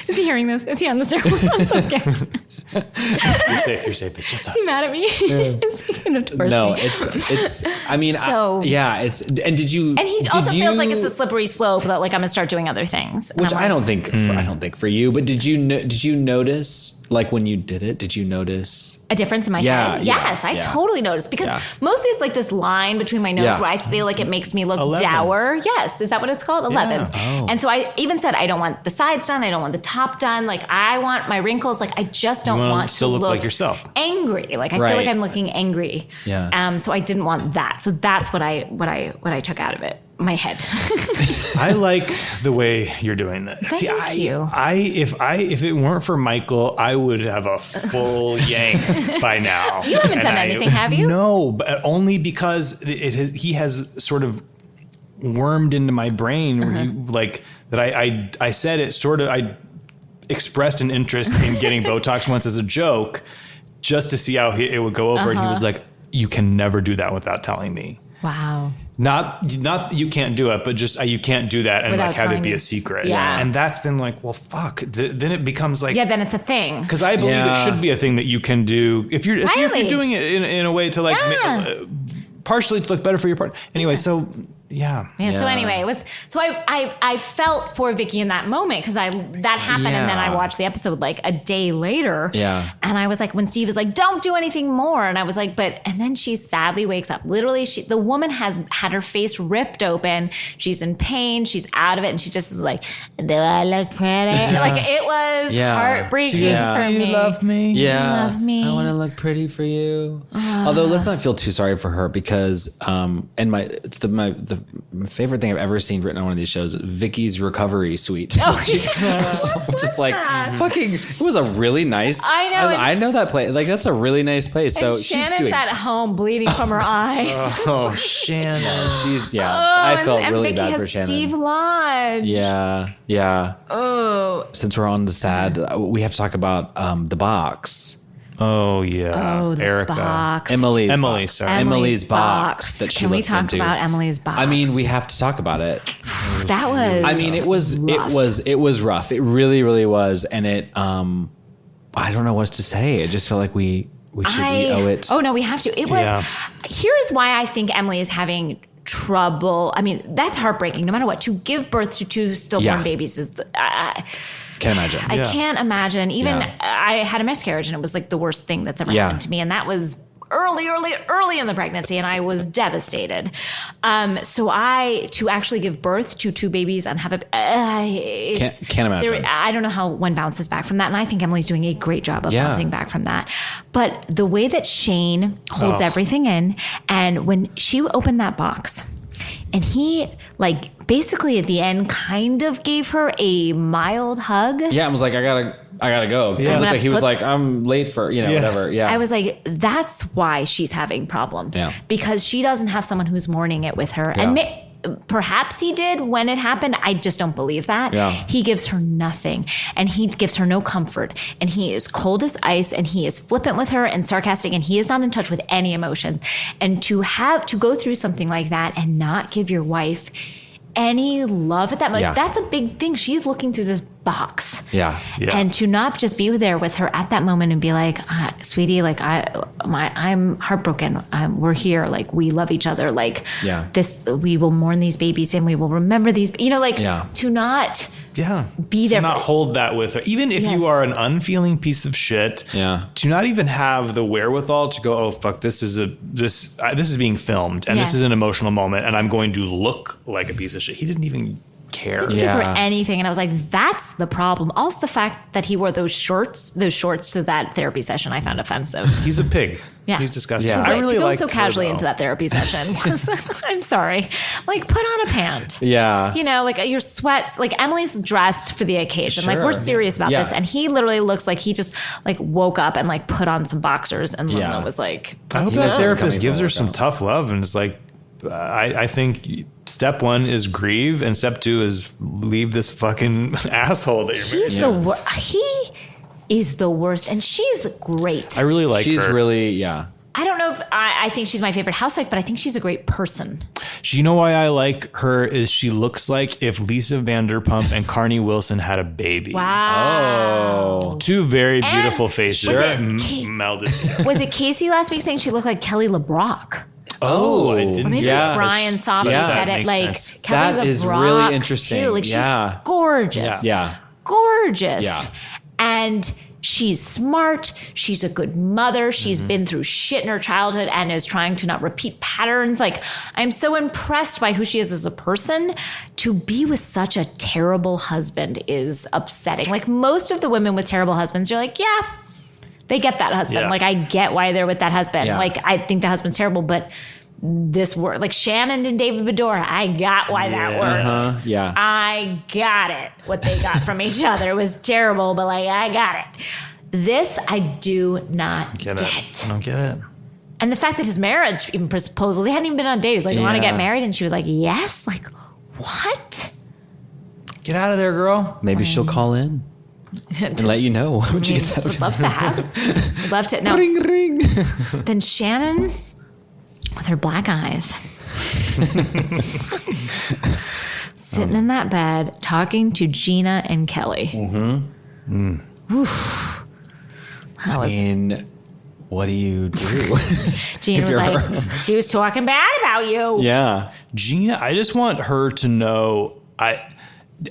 Is he hearing this? Is he on the stairwell? I'm so scared. You're safe. It's just us. Is he mad at me? Is he going to divorce No, me? it's, I mean, and did you... And he also feels like it's a slippery slope that like I'm going to start doing other things. Which I don't think for you, but did you notice... Like when you did it, did you notice a difference in my head? Yes, I totally noticed because mostly it's like this line between my nose where I feel like it makes me look 11s. dour. Yes, is that what it's called? 11s. Oh. And so I even said I don't want the sides done. I don't want the top done. Like I want my wrinkles. Like I just don't want to look like yourself. Angry. Like I feel like I'm looking angry. Yeah. So I didn't want that. So that's what I took out of it. My head. I like the way you're doing this. Thank you. If it weren't for Michael, I would have a full yank by now. You haven't done anything, have you? No, but only because he has sort of wormed into my brain where he, like that. I said it sort of. I expressed an interest in getting Botox once as a joke, just to see how it would go over, and he was like, "You can never do that without telling me." Wow. Not you can't do it, but just you can't do that and without like have it be me. a secret. Yeah. And that's been like, well, fuck. Then it becomes like, then it's a thing. because I believe it should be a thing that you can do if you're doing it in a way to like partially to look better for your partner. Anyway, so. Yeah. So anyway, it was I felt for Vicky in that moment because that happened and then I watched the episode like a day later. Yeah. And I was like, when Steve was like, don't do anything more, and I was like, and then she sadly wakes up. Literally, the woman has had her face ripped open. She's in pain. She's out of it, and she just is like, do I look pretty? Like it was heartbreaking for me. Do you love me? Yeah. You love me. I want to look pretty for you. Although let's not feel too sorry for her because my favorite thing I've ever seen written on one of these shows, Vicky's Recovery Suite. Just like fucking, it was a really nice. I know. I know that place. Like that's a really nice place. So and Shannon's she's doing at home bleeding from her eyes. Oh, Shannon. She's I felt and really Vicky bad has for Shannon. Steve Lodge. Yeah. Oh. Since we're on the sad, we have to talk about the box. Oh yeah, Oh, the Erica, box. Emily's box that she Can we looked talk into. about Emily's box? I mean, we have to talk about it. That was. I mean, it was rough. It really, really was, and it. I don't know what to say. It just felt like we owe it. Oh no, we have to. It was. Here is why I think Emily is having trouble. I mean, that's heartbreaking. No matter what, to give birth to two stillborn babies is. Can't imagine. I can't imagine. Even I had a miscarriage, and it was like the worst thing that's ever happened to me, and that was early in the pregnancy, and I was devastated. So to actually give birth to two babies and have can't imagine. I don't know how one bounces back from that, and I think Emily's doing a great job of bouncing back from that. But the way that Shane holds everything in, and when she opened that box, and he like basically at the end kind of gave her a mild hug. Yeah, I was like, I gotta go. Yeah. He was like, I'm late for whatever. Yeah. I was like, that's why she's having problems. Yeah. Because she doesn't have someone who's mourning it with her. Yeah. And perhaps he did when it happened. I just don't believe that. Yeah. He gives her nothing, and he gives her no comfort, and he is cold as ice, and he is flippant with her and sarcastic, and he is not in touch with any emotion. And to go through something like that and not give your wife any love at that moment, that's a big thing. She's looking through this box. Yeah. And to not just be there with her at that moment and be like, sweetie, like I'm heartbroken. We're here. Like we love each other. Like this, we will mourn these babies and we will remember these, to not be there. To not hold that with her. Even if you are an unfeeling piece of shit, to not even have the wherewithal to go, oh fuck, this is being filmed and this is an emotional moment and I'm going to look like a piece of shit. He didn't even care. He did for anything. And I was like, that's the problem. Also, the fact that he wore those shorts to that therapy session, I found offensive. He's a pig. Yeah. He's disgusting. Yeah. I really to go like so casually into that therapy session. I'm sorry. Like, put on a pant. Yeah. You know, like your sweats. Like, Emily's dressed for the occasion. Like, we're serious about this. And he literally looks like he just like woke up and like put on some boxers. And Luna was like, I hope that therapist gives her some tough love and is like, I think step 1 is grieve and step 2 is leave this fucking asshole that you're married. He is the worst, and she's great. I really like her. She's really, I don't know if I think she's my favorite housewife, but I think she's a great person. You know why I like her is she looks like if Lisa Vanderpump and Carney Wilson had a baby. Wow. 2 very beautiful faces melded together. Was it Casey last week saying she looked like Kelly LeBrock? Oh, I didn't. Or maybe it was Brian Softly said it. Like, Kelly that LeBrock is really interesting. Too. Like, she's gorgeous. Yeah. Gorgeous. Yeah. And she's smart. She's a good mother. She's been through shit in her childhood and is trying to not repeat patterns. Like, I'm so impressed by who she is as a person. To be with such a terrible husband is upsetting. Like, most of the women with terrible husbands, you're like, yeah, they get that husband. Yeah. Like, I get why they're with that husband. Yeah. Like, I think the husband's terrible, but this work, like Shannon and David Bedore, I got why that works. Yeah. I got it. What they got from each other was terrible, but like, I got it. This I do not get. I don't get it. And the fact that his marriage even proposal, they hadn't even been on dates. Like, you want to get married? And she was like, yes. Like, what? Get out of there, girl. Maybe she'll call in and let you know what she gets out of it. Would love to have. Would love to. No. Ring, ring. Then Shannon, with her black eyes, sitting in that bed, talking to Gina and Kelly. Oof. I mean, what do you do? Gina was like, she was talking bad about you. Yeah. Gina, I just want her to know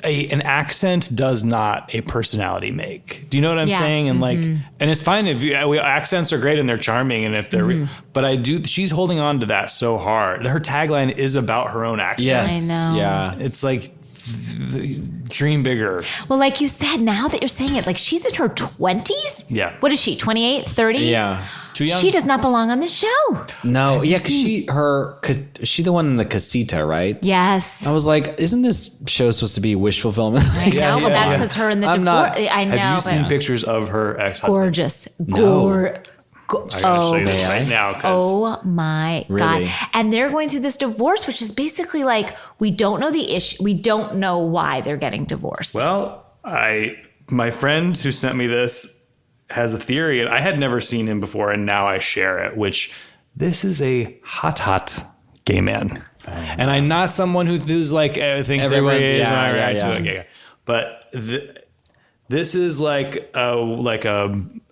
an accent does not a personality make. Do you know what I'm saying? And like, and it's fine if accents are great and they're charming and if they're, but she's holding on to that so hard. Her tagline is about her own accent. Yes. I know. Yeah. It's like, dream bigger. Well, like you said, now that you're saying it, like she's in her 20s? Yeah. What is she, 28, 30? Yeah. Too young. She does not belong on this show. No. Yeah. Cause she the one in the casita, right? Yes. I was like, isn't this show supposed to be wish fulfillment? I know, but that's because her and the divorce. I know. Have you seen pictures of her ex-husband? Gorgeous. No. I gotta show you this right now. Oh my Really? God. And they're going through this divorce, which is basically like, we don't know the issue. We don't know why they're getting divorced. Well, my friend who sent me this has a theory, and I had never seen him before, and now I share it, which this is a hot gay man. And I'm not someone who's like, thinks every age when I react to it. Yeah. But this is like a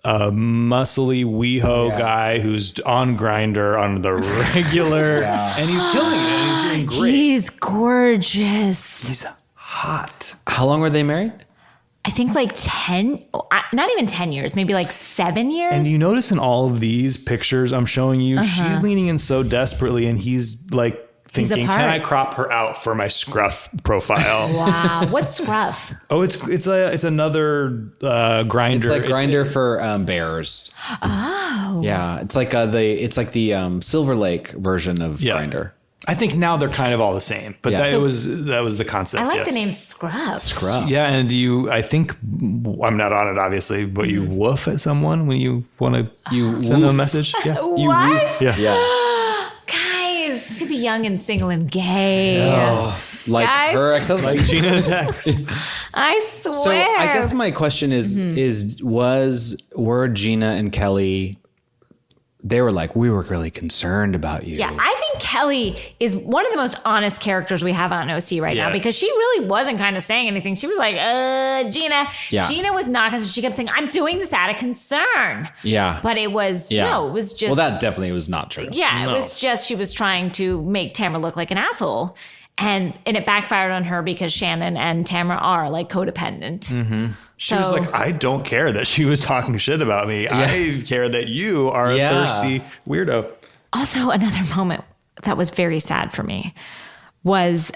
muscly WeHo guy who's on Grindr on the regular, and he's killing it, and he's doing great. He's gorgeous. He's hot. How long were they married? I think like 10, not even 10 years, maybe like 7 years. And you notice in all of these pictures I'm showing you, she's leaning in so desperately, and he's like thinking, can I crop her out for my scruff profile? Wow. What's scruff? Oh, it's another Grindr. It's like Grindr for bears. Oh. Yeah, it's like the Silver Lake version of Grindr. I think now they're kind of all the same, but that was the concept. I like the name Scruff. Scruff. Yeah, and I think I'm not on it obviously, but you woof at someone when you want to send them a message. Yeah. What? Yeah. Guys, to be young and single and gay. Oh, like Guys. her ex-husband. Like Gina's ex. I swear. So I guess my question is were Gina and Kelly, they were like, we were really concerned about you. Yeah, I think Kelly is one of the most honest characters we have on OC right now, because she really wasn't kind of saying anything. She was like, Gina. Yeah. Gina was not, because she kept saying, I'm doing this out of concern. Yeah. But it was, no, it was just. Well, that definitely was not true. Yeah, it was just, she was trying to make Tamara look like an asshole. And it backfired on her because Shannon and Tamara are like codependent. Mm-hmm. She was like, I don't care that she was talking shit about me. Yeah. I care that you are a thirsty weirdo. Also, another moment that was very sad for me was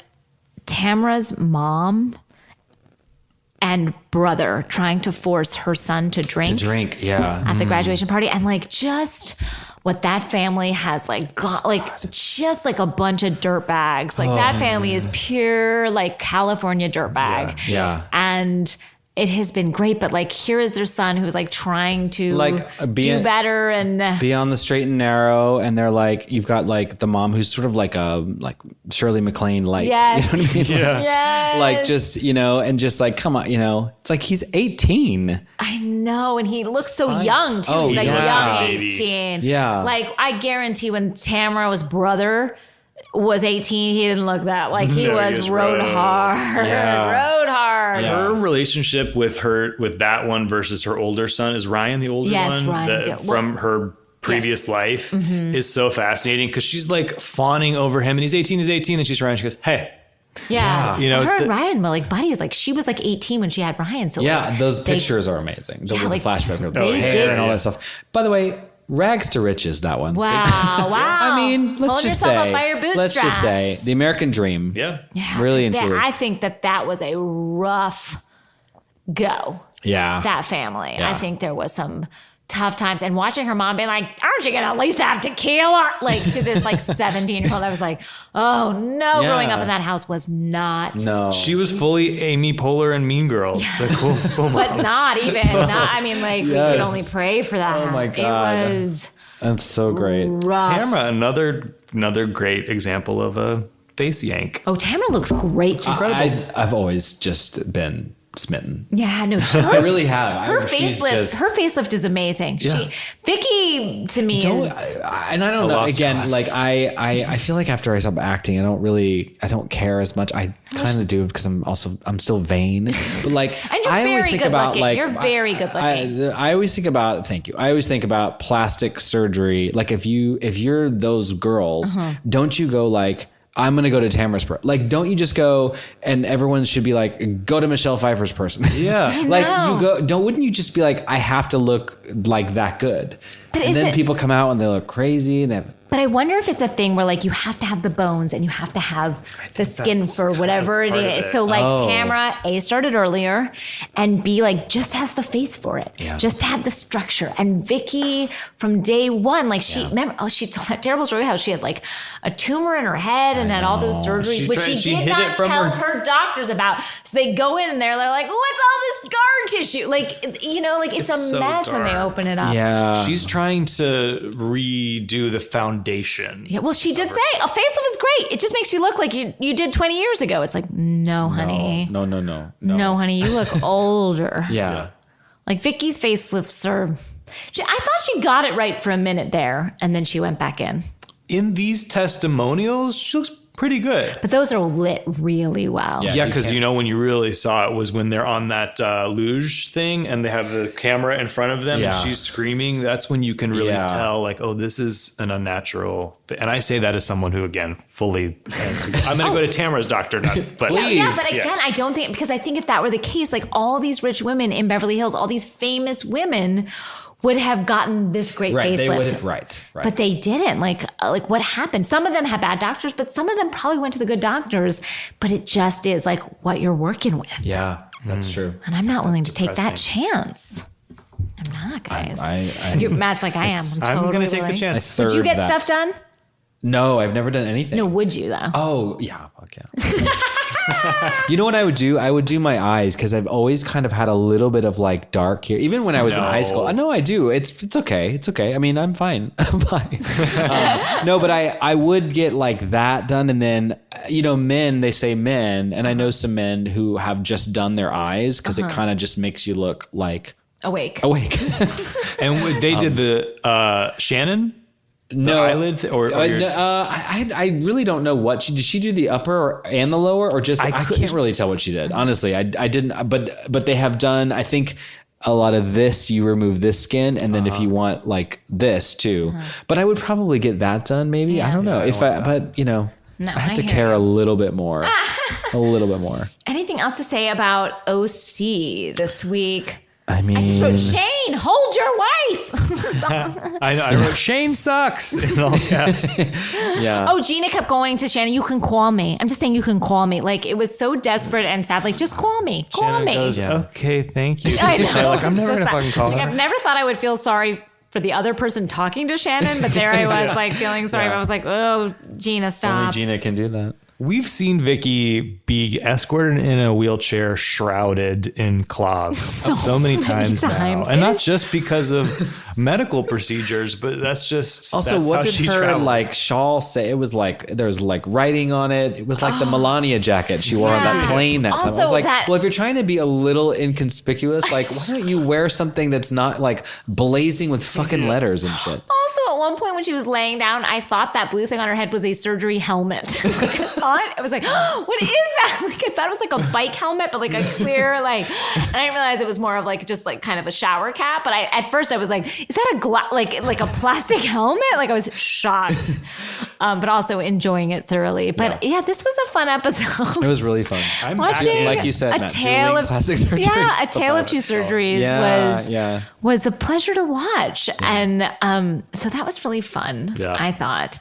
Tamara's mom and brother trying to force her son to drink. At the graduation party. And like just what that family has like got, like just like a bunch of dirt bags. Like that family is pure like California dirt bag. Yeah. And it has been great, but like here is their son who's like trying to do better and be on the straight and narrow, and they're like, you've got like the mom who's sort of like a Shirley MacLaine light. Yes. You know what I mean? Yeah. Yes. Like just, and just like, come on, it's like he's 18. I know, and he looks so young too. He's like young 18. Yeah. Like I guarantee when Tamara's brother was 18, he didn't look that like he was rode hard. Yeah. Rode hard. Yeah. Her relationship with that one versus her older son, is Ryan the older one? Ryan's from her previous life is so fascinating because she's like fawning over him and he's 18, and she's Ryan. She goes, hey. Yeah. Her and Ryan were like buddies. Like she was like 18 when she had Ryan. So those pictures are amazing. The flashback of they hair and all that stuff. By the way, rags to riches, that one. Wow. I mean, let's just say the American dream. Yeah. Really and truly. I think that was a rough go. Yeah. That family. Yeah. I think there was some tough times, and watching her mom being like, aren't you gonna at least have to kill her? Like to this like 17-year-old, I was like, oh no. Growing up in that house was not. No. She was fully Amy Poehler and Mean Girls. The cool mom. But not even. I mean, like we could only pray for that. Oh my God. It was That's so great. rough. Tamara, another great example of a face yank. Oh, Tamara looks great. I've always just been smitten. Yeah, no, I really have. Her facelift is amazing. Yeah. Vicky to me is. I don't know. Again, cause. Like I feel like after I stop acting, I don't care as much. I kind of do because I'm still vain. But like, and you're I always very think good about looking. like You're very good looking. I always think about. Thank you. I always think about plastic surgery. Like if you're those girls, don't you go like, I'm going to go to Tamara's person. Like, don't you just go and everyone should be like, go to Michelle Pfeiffer's person. Yeah. Like wouldn't you just be like, I have to look like that good? And then people come out and they look crazy and they have. But I wonder if it's a thing where like you have to have the bones and you have to have the skin for whatever it is. So like Tamara, A, started earlier, and B, like just has the face for it. Yeah. Just had the structure. And Vicky from day one, like remember, she told that terrible story how she had like a tumor in her head and had all those surgeries, which she did not tell her doctors about. So they go in and they're like, what's all this scar tissue? Like, it's a so mess dark. when they open it up. Yeah. She's trying to redo the foundation. Yeah, well, she did say a facelift is great. It just makes you look like you did 20 years ago. It's like, no, honey. No. No, honey, you look older. Yeah. Like Vicky's facelifts are. I thought she got it right for a minute there, and then she went back in. In these testimonials, she looks pretty good. But those are lit really well. Yeah, because when you really saw it was when they're on that luge thing and they have the camera in front of them and she's screaming. That's when you can really tell, like, oh, this is an unnatural. And I say that as someone who, again, fully. I'm going to go to Tamara's doctor, but please. Yeah, but again, I don't think, because I think if that were the case, like all these rich women in Beverly Hills, all these famous women would have gotten this great facelift. They would have, right. But they didn't. Like what happened? Some of them had bad doctors, but some of them probably went to the good doctors. But it just is like what you're working with. Yeah, that's true. And I'm not willing to take that chance. I'm not, guys. Matt's like, I am. I'm going to take the chance. Would you get stuff done? No, I've never done anything. No, would you though? Oh, yeah. Okay. You know what I would do? I would do my eyes because I've always kind of had a little bit of like dark here. Even when I was in high school. No, I do. It's okay. It's okay. I mean, I'm fine. I'm fine. No, but I would get like that done. And then, men, they say men. And I know some men who have just done their eyes because it kind of just makes you look like awake. And they did the Shannon? No eyelid I really don't know what did she do the upper and the lower or just I can't really tell what she did honestly. I didn't but they have done, I think, a lot of this. You remove this skin and then if you want like this too, but I would probably get that done maybe. I don't know I have to care a little bit more. Anything else to say about OC this week? I mean, I just wrote Shane. Shane, hold your wife. I wrote Shane sucks in all caps. Yeah. Oh, Gina kept going to Shannon, you can call me. I'm just saying you can call me. Like, it was so desperate and sad. Like, just call me. Call Shannon me. goes, okay, thank you. I know. Like, I'm never going to fucking call her. I've never thought I would feel sorry for the other person talking to Shannon, but there I was like feeling sorry. But I was like, oh, Gina, stop. Only Gina can do that. We've seen Vicky be escorted in a wheelchair, shrouded in cloths so many times now. And not just because of medical procedures, but that's also what did her travels. like shawl say? It was like there's like writing on it. It was like the Melania jacket she wore on that plane that time. I was like, well, if you're trying to be a little inconspicuous, like why don't you wear something that's not like blazing with fucking letters and shit? Also, at one point when she was laying down, I thought that blue thing on her head was a surgery helmet. I was like, oh, what is that? Like, I thought it was like a bike helmet, but like a clear, like, and I didn't realize it was more of like just like kind of a shower cap. But at first I was like, is that a like a plastic helmet? Like I was shocked, but also enjoying it thoroughly. But yeah, this was a fun episode. It was really fun. I'm watching, like you said, a Matt, tale of plastic surgery. Yeah, a tale of two surgeries was a pleasure to watch, and so that was really fun. Yeah. I thought.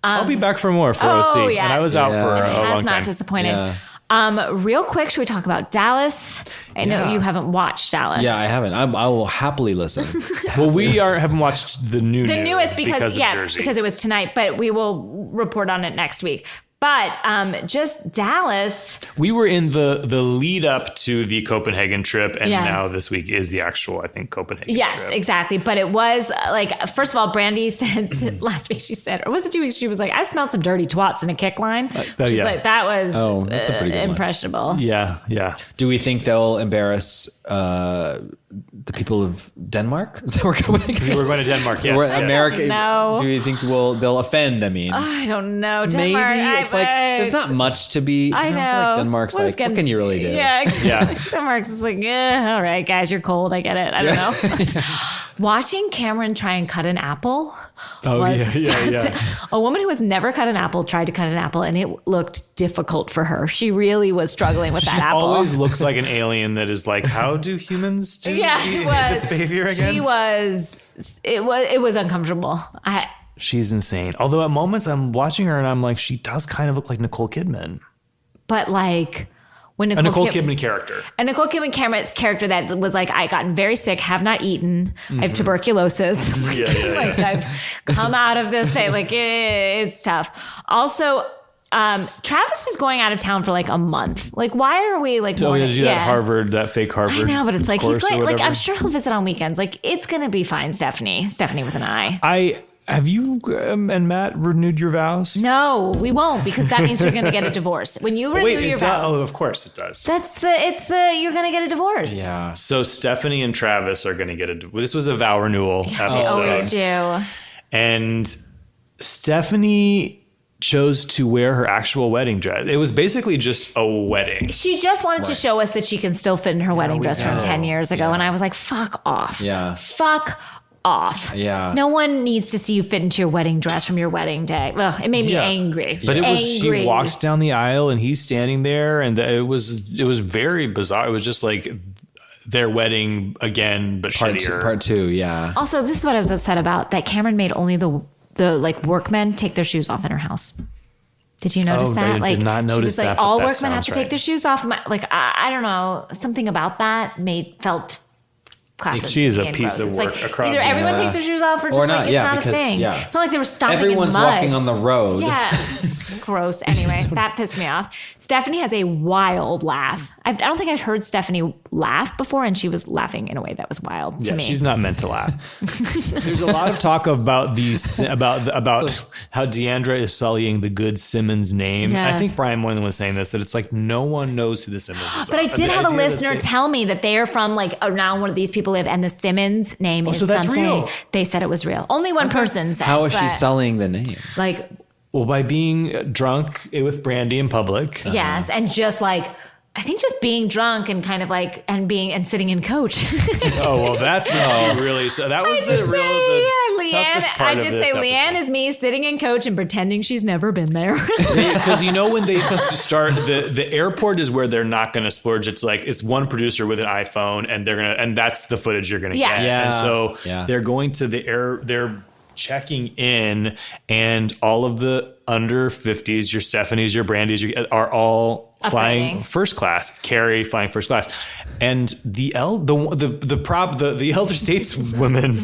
I'll be back for more for OC. Yeah. And I was out for a long time. It has not disappointed. Yeah. Real quick, should we talk about Dallas? I know you haven't watched Dallas. Yeah, I haven't. I will happily listen. Well, we haven't watched the newest because Jersey. Because it was tonight, but we will report on it next week. But just Dallas. We were in the lead up to the Copenhagen trip, and now this week is the actual, I think, Copenhagen trip. Yes, exactly. But it was like, first of all, Brandy said last week, she said, or was it 2 weeks? She was like, I smelled some dirty twats in a kick line. She's like, that was that's a pretty good impressionable. One. Yeah. Do we think they'll embarrass the people of Denmark? So we're going to Denmark, yes. America. No. Do you think they'll offend? I mean, I don't know. Denmark, maybe it's like there's not much to be. I know. I feel like Denmark's what can you really do? Yeah. Denmark's just like, all right, guys, you're cold. I get it. I don't know. Watching Cameron try and cut an apple. A woman who has never cut an apple tried to cut an apple, and it looked difficult for her. She really was struggling with that apple. She always looks like an alien that is like, how do humans do this behavior again? It was uncomfortable. She's insane. Although at moments I'm watching her and I'm like, she does kind of look like Nicole Kidman. But like when a Nicole Kidman character. A Nicole Kidman character that was like, I gotten very sick, have not eaten, I have tuberculosis. Like I've come out of this thing. Like it's tough. Also, Travis is going out of town for like a month. Like, why are we like? Did you that fake Harvard? I know, but it's like he's going. Like, I'm sure he'll visit on weekends. Like, it's gonna be fine, Stephanie with an I. Have you and Matt renewed your vows? No, we won't, because that means you're going to get a divorce. When you renew your vows. Oh, of course it does. You're going to get a divorce. Yeah. So Stephanie and Travis are going to get this was a vow renewal episode. They always do. And Stephanie chose to wear her actual wedding dress. It was basically just a wedding. She just wanted to show us that she can still fit in her wedding dress from 10 years ago. And I was like, fuck off. Yeah. Fuck off. Yeah. No one needs to see you fit into your wedding dress from your wedding day. Well, it made me angry. But she walked down the aisle and he's standing there, and it was very bizarre. It was just like their wedding again, but shittier. Part two, yeah. Also, this is what I was upset about, that Cameron made only the like workmen take their shoes off in her house. Did you notice that? I did not notice she was like, that. All workmen have to take their shoes off. I don't know. Something about that felt classist. She is a piece of work across. Either everyone takes their shoes off, or just not, it's not a thing. Yeah. It's not like they were stomping Everyone's in mud. walking on the road. Yeah, gross. Anyway, that pissed me off. Stephanie has a wild laugh. I don't think I've heard Stephanie laugh before, and she was laughing in a way that was wild to me. She's not meant to laugh. There's a lot of talk about how Deandra is sullying the good Simmons name. Yes. I think Brian Moylan was saying this, that it's like no one knows who the Simmons is. But I did have a listener tell me that they are from like around one of these people live, and the Simmons name is that's something. Real. They said it was real. Only one person said. How is she sullying the name? Like, well, by being drunk with Brandy in public. Yes, and just like I think just being drunk and kind of like and sitting in coach. Oh well, that's when she really. So that was Leanne. part I of did this say Leanne episode. is me sitting in coach and pretending she's never been there. Because when they start the airport is where they're not going to splurge. It's like it's one producer with an iPhone, and that's the footage you're going to get. Yeah. And so they're going to they're checking in, and all of the under 50s, your Stephanies, your Brandys, are all flying first class. Carrie flying first class, and the elder stateswomen,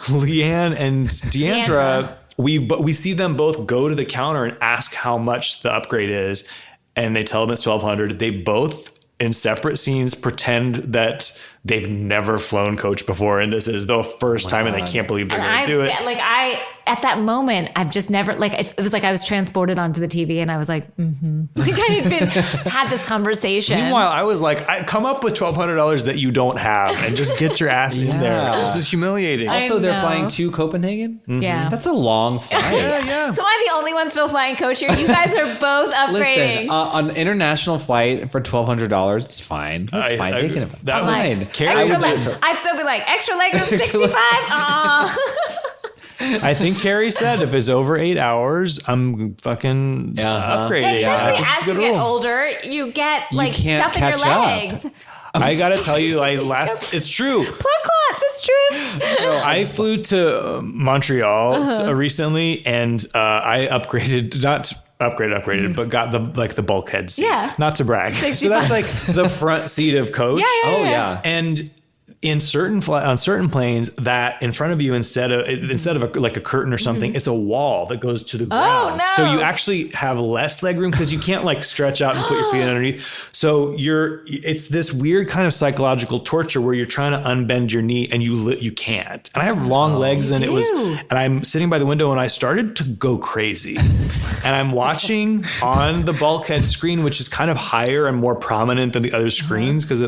Leanne and Deandra. We see them both go to the counter and ask how much the upgrade is, and they tell them it's $1,200. They both, in separate scenes, pretend that they've never flown coach before, and this is the first time, and they can't believe they're going to do it. At that moment, I've just never it was like I was transported onto the TV, and I was like, like I had this conversation. Meanwhile, I was like, I come up with $1,200 that you don't have, and just get your ass in there. This is humiliating. Also, they're flying to Copenhagen. Yeah, that's a long flight. Yeah. So am I the only one still flying coach here? You guys are both upgrading. Listen, an international flight for $1,200, it's fine. It's fine. That was fine. I'd still be like, extra legroom 65. I think Carrie said if it's over 8 hours, I'm fucking upgrading. Especially as you get older, you get like stuff in your legs. I gotta tell you, it's true. Blood clots, it's true. I flew to Montreal recently, and I upgraded, not upgraded, but got the bulkhead seat. Yeah. Not to brag. 65. So that's like the front seat of coach. Yeah. And on certain planes, that in front of you, instead of a curtain or something, it's a wall that goes to the ground. No. So you actually have less leg room because you can't like stretch out and put your feet underneath. So it's this weird kind of psychological torture where you're trying to unbend your knee and you can't. And I have long legs, and I'm sitting by the window, and I started to go crazy. And I'm watching on the bulkhead screen, which is kind of higher and more prominent than the other screens, because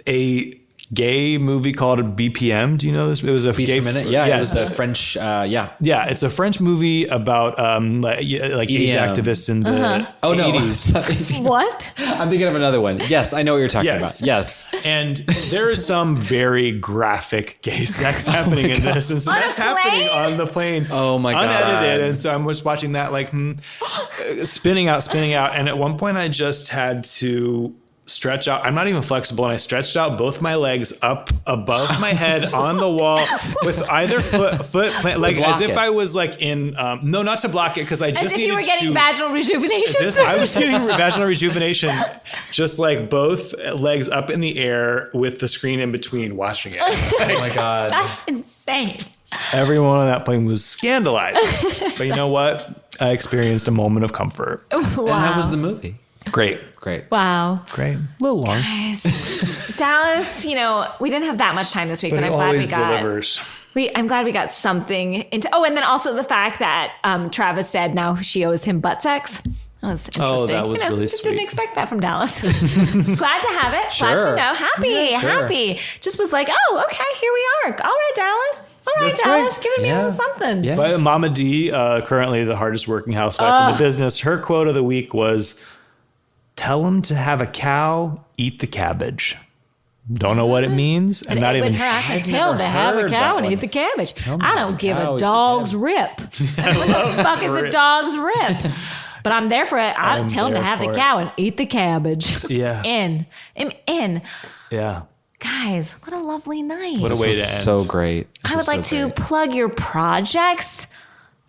a gay movie called BPM. Do you know this? It was a gay minute. It was the French. It's a French movie about like AIDS activists in the 80s. What? I'm thinking of another one. Yes, I know what you're talking about. Yes, and there is some very graphic gay sex happening in this, and so that's happening on the plane. Oh my god, unedited. And so I'm just watching that spinning out, and at one point I just had to stretch out. I'm not even flexible, and I stretched out both my legs up above my head on the wall with either foot like as if I was like in no, not to block it, because I just as if needed you were getting vaginal rejuvenation. I was getting vaginal rejuvenation, just like both legs up in the air with the screen in between, watching it. Oh my god, that's insane. Everyone on that plane was scandalized, but you know what? I experienced a moment of comfort. Wow. And how was the movie? Great. Wow. Great. A little long. Guys, Dallas, we didn't have that much time this week, but I'm glad we got delivers. I'm glad we got something into. Oh, and then also the fact that Travis said now she owes him butt sex. That was interesting. Oh, that was really just sweet. Didn't expect that from Dallas. Glad to have it. Sure. Glad to know. Happy. Just was like, oh, okay, here we are. All right, Dallas. That's Dallas, right. Giving me a little something. Yeah. But Mama D, currently the hardest working housewife in the business, her quote of the week was, "Tell him to have a cow, eat the cabbage." Don't know what it means. And not even tell him to have a cow and eat the cabbage. I don't give a dog's rip. What the fuck is a dog's rip? But I'm there for it. I'll tell him to have the cow and eat the cabbage. Yeah. In. Yeah. Guys, what a lovely night. What a way to end. So great. I would like to plug your projects.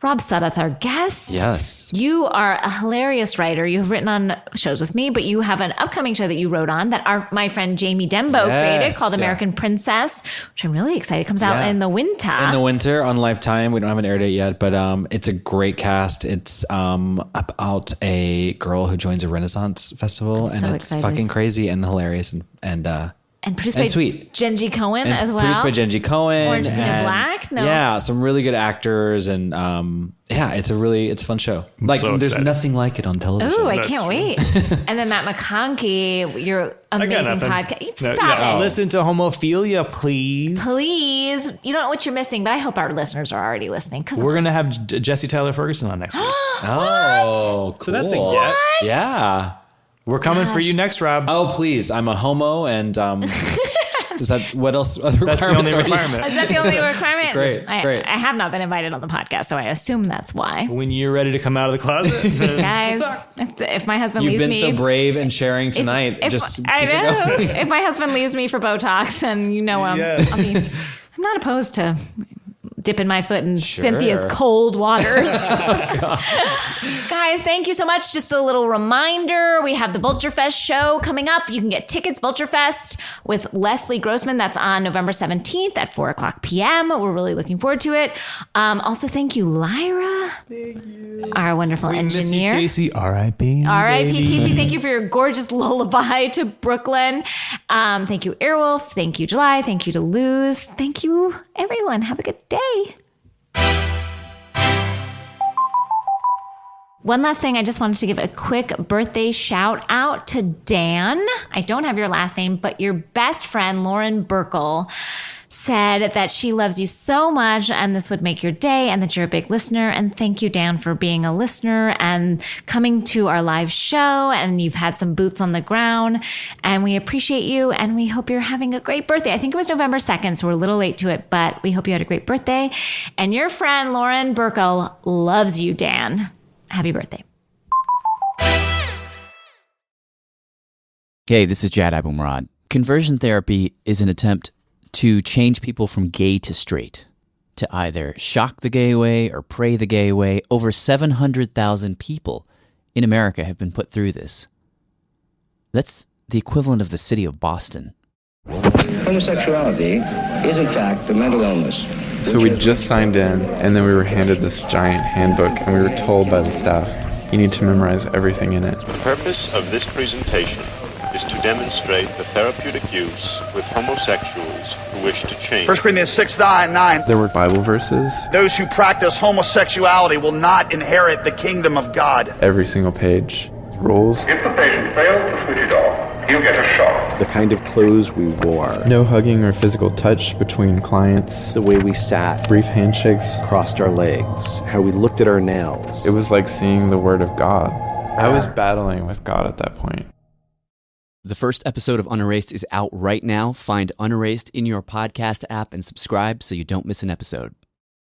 Rob Sudduth, our guest. Yes. You are a hilarious writer. You've written on shows with me, but you have an upcoming show that you wrote on that my friend Jamie Dembo created called American Princess, which I'm really excited. It comes out in the winter. In the winter on Lifetime. We don't have an air date yet, but it's a great cast. It's about a girl who joins a Renaissance festival, and it's fucking crazy and hilarious and produced by sweet. Genji Cohen as well. Produced by Genji Cohen. Orange is the New Black. No. Yeah, some really good actors, and it's a fun show. There's nothing like it on television. Oh, I can't wait. And then Matt McConkey, your amazing podcast. Stop it. Listen to Homophilia, please. Please. You don't know what you're missing, but I hope our listeners are already listening. We're going to have Jesse Tyler Ferguson on next week. Oh, cool. So that's a get. Yeah. We're coming for you next, Rob. Oh, please. I'm a homo and is that what else? Other that's the only requirement. Is that the only requirement? Great. I have not been invited on the podcast, so I assume that's why. When you're ready to come out of the closet. Guys, if my husband leaves me... You've been so brave and sharing tonight. If my husband leaves me for Botox, and I'm not opposed to dipping my foot in Cynthia's cold water. Guys, thank you so much. Just a little reminder, we have the Vulture Fest show coming up. You can get tickets, Vulture Fest, with Leslie Grossman. That's on November 17th at 4:00 p.m. We're really looking forward to it. Also, thank you, Lyra. Thank you. Our wonderful engineer. Miss you, Casey. R.I.P. R.I.P. Casey. Thank you for your gorgeous lullaby to Brooklyn. Thank you, Airwolf. Thank you, July. Thank you to Luz. Thank you, everyone. Have a good day. One last thing, I just wanted to give a quick birthday shout out to Dan. I don't have your last name, but your best friend, Lauren Burkle, said that she loves you so much and this would make your day and that you're a big listener. And thank you, Dan, for being a listener and coming to our live show. And you've had some boots on the ground and we appreciate you. And we hope you're having a great birthday. I think it was November 2nd, so we're a little late to it, but we hope you had a great birthday. And your friend, Lauren Burkle, loves you, Dan. Happy birthday. Hey, this is Jad Abumrad. Conversion therapy is an attempt to change people from gay to straight, to either shock the gay away or pray the gay away. Over 700,000 people in America have been put through this. That's the equivalent of the city of Boston. Homosexuality is, in fact, a mental illness. So we just signed in, and then we were handed this giant handbook, and we were told by the staff, you need to memorize everything in it. The purpose of this presentation is to demonstrate the therapeutic use with homosexuals who wish to change. 1 Corinthians 6:9. There were Bible verses. Those who practice homosexuality will not inherit the kingdom of God. Every single page. Rules. If the patient fails to switch it off, he'll get a shock. The kind of clothes we wore. No hugging or physical touch between clients. The way we sat. Brief handshakes. Crossed our legs. How we looked at our nails. It was like seeing the Word of God. I was battling with God at that point. The first episode of Unerased is out right now. Find Unerased in your podcast app and subscribe so you don't miss an episode.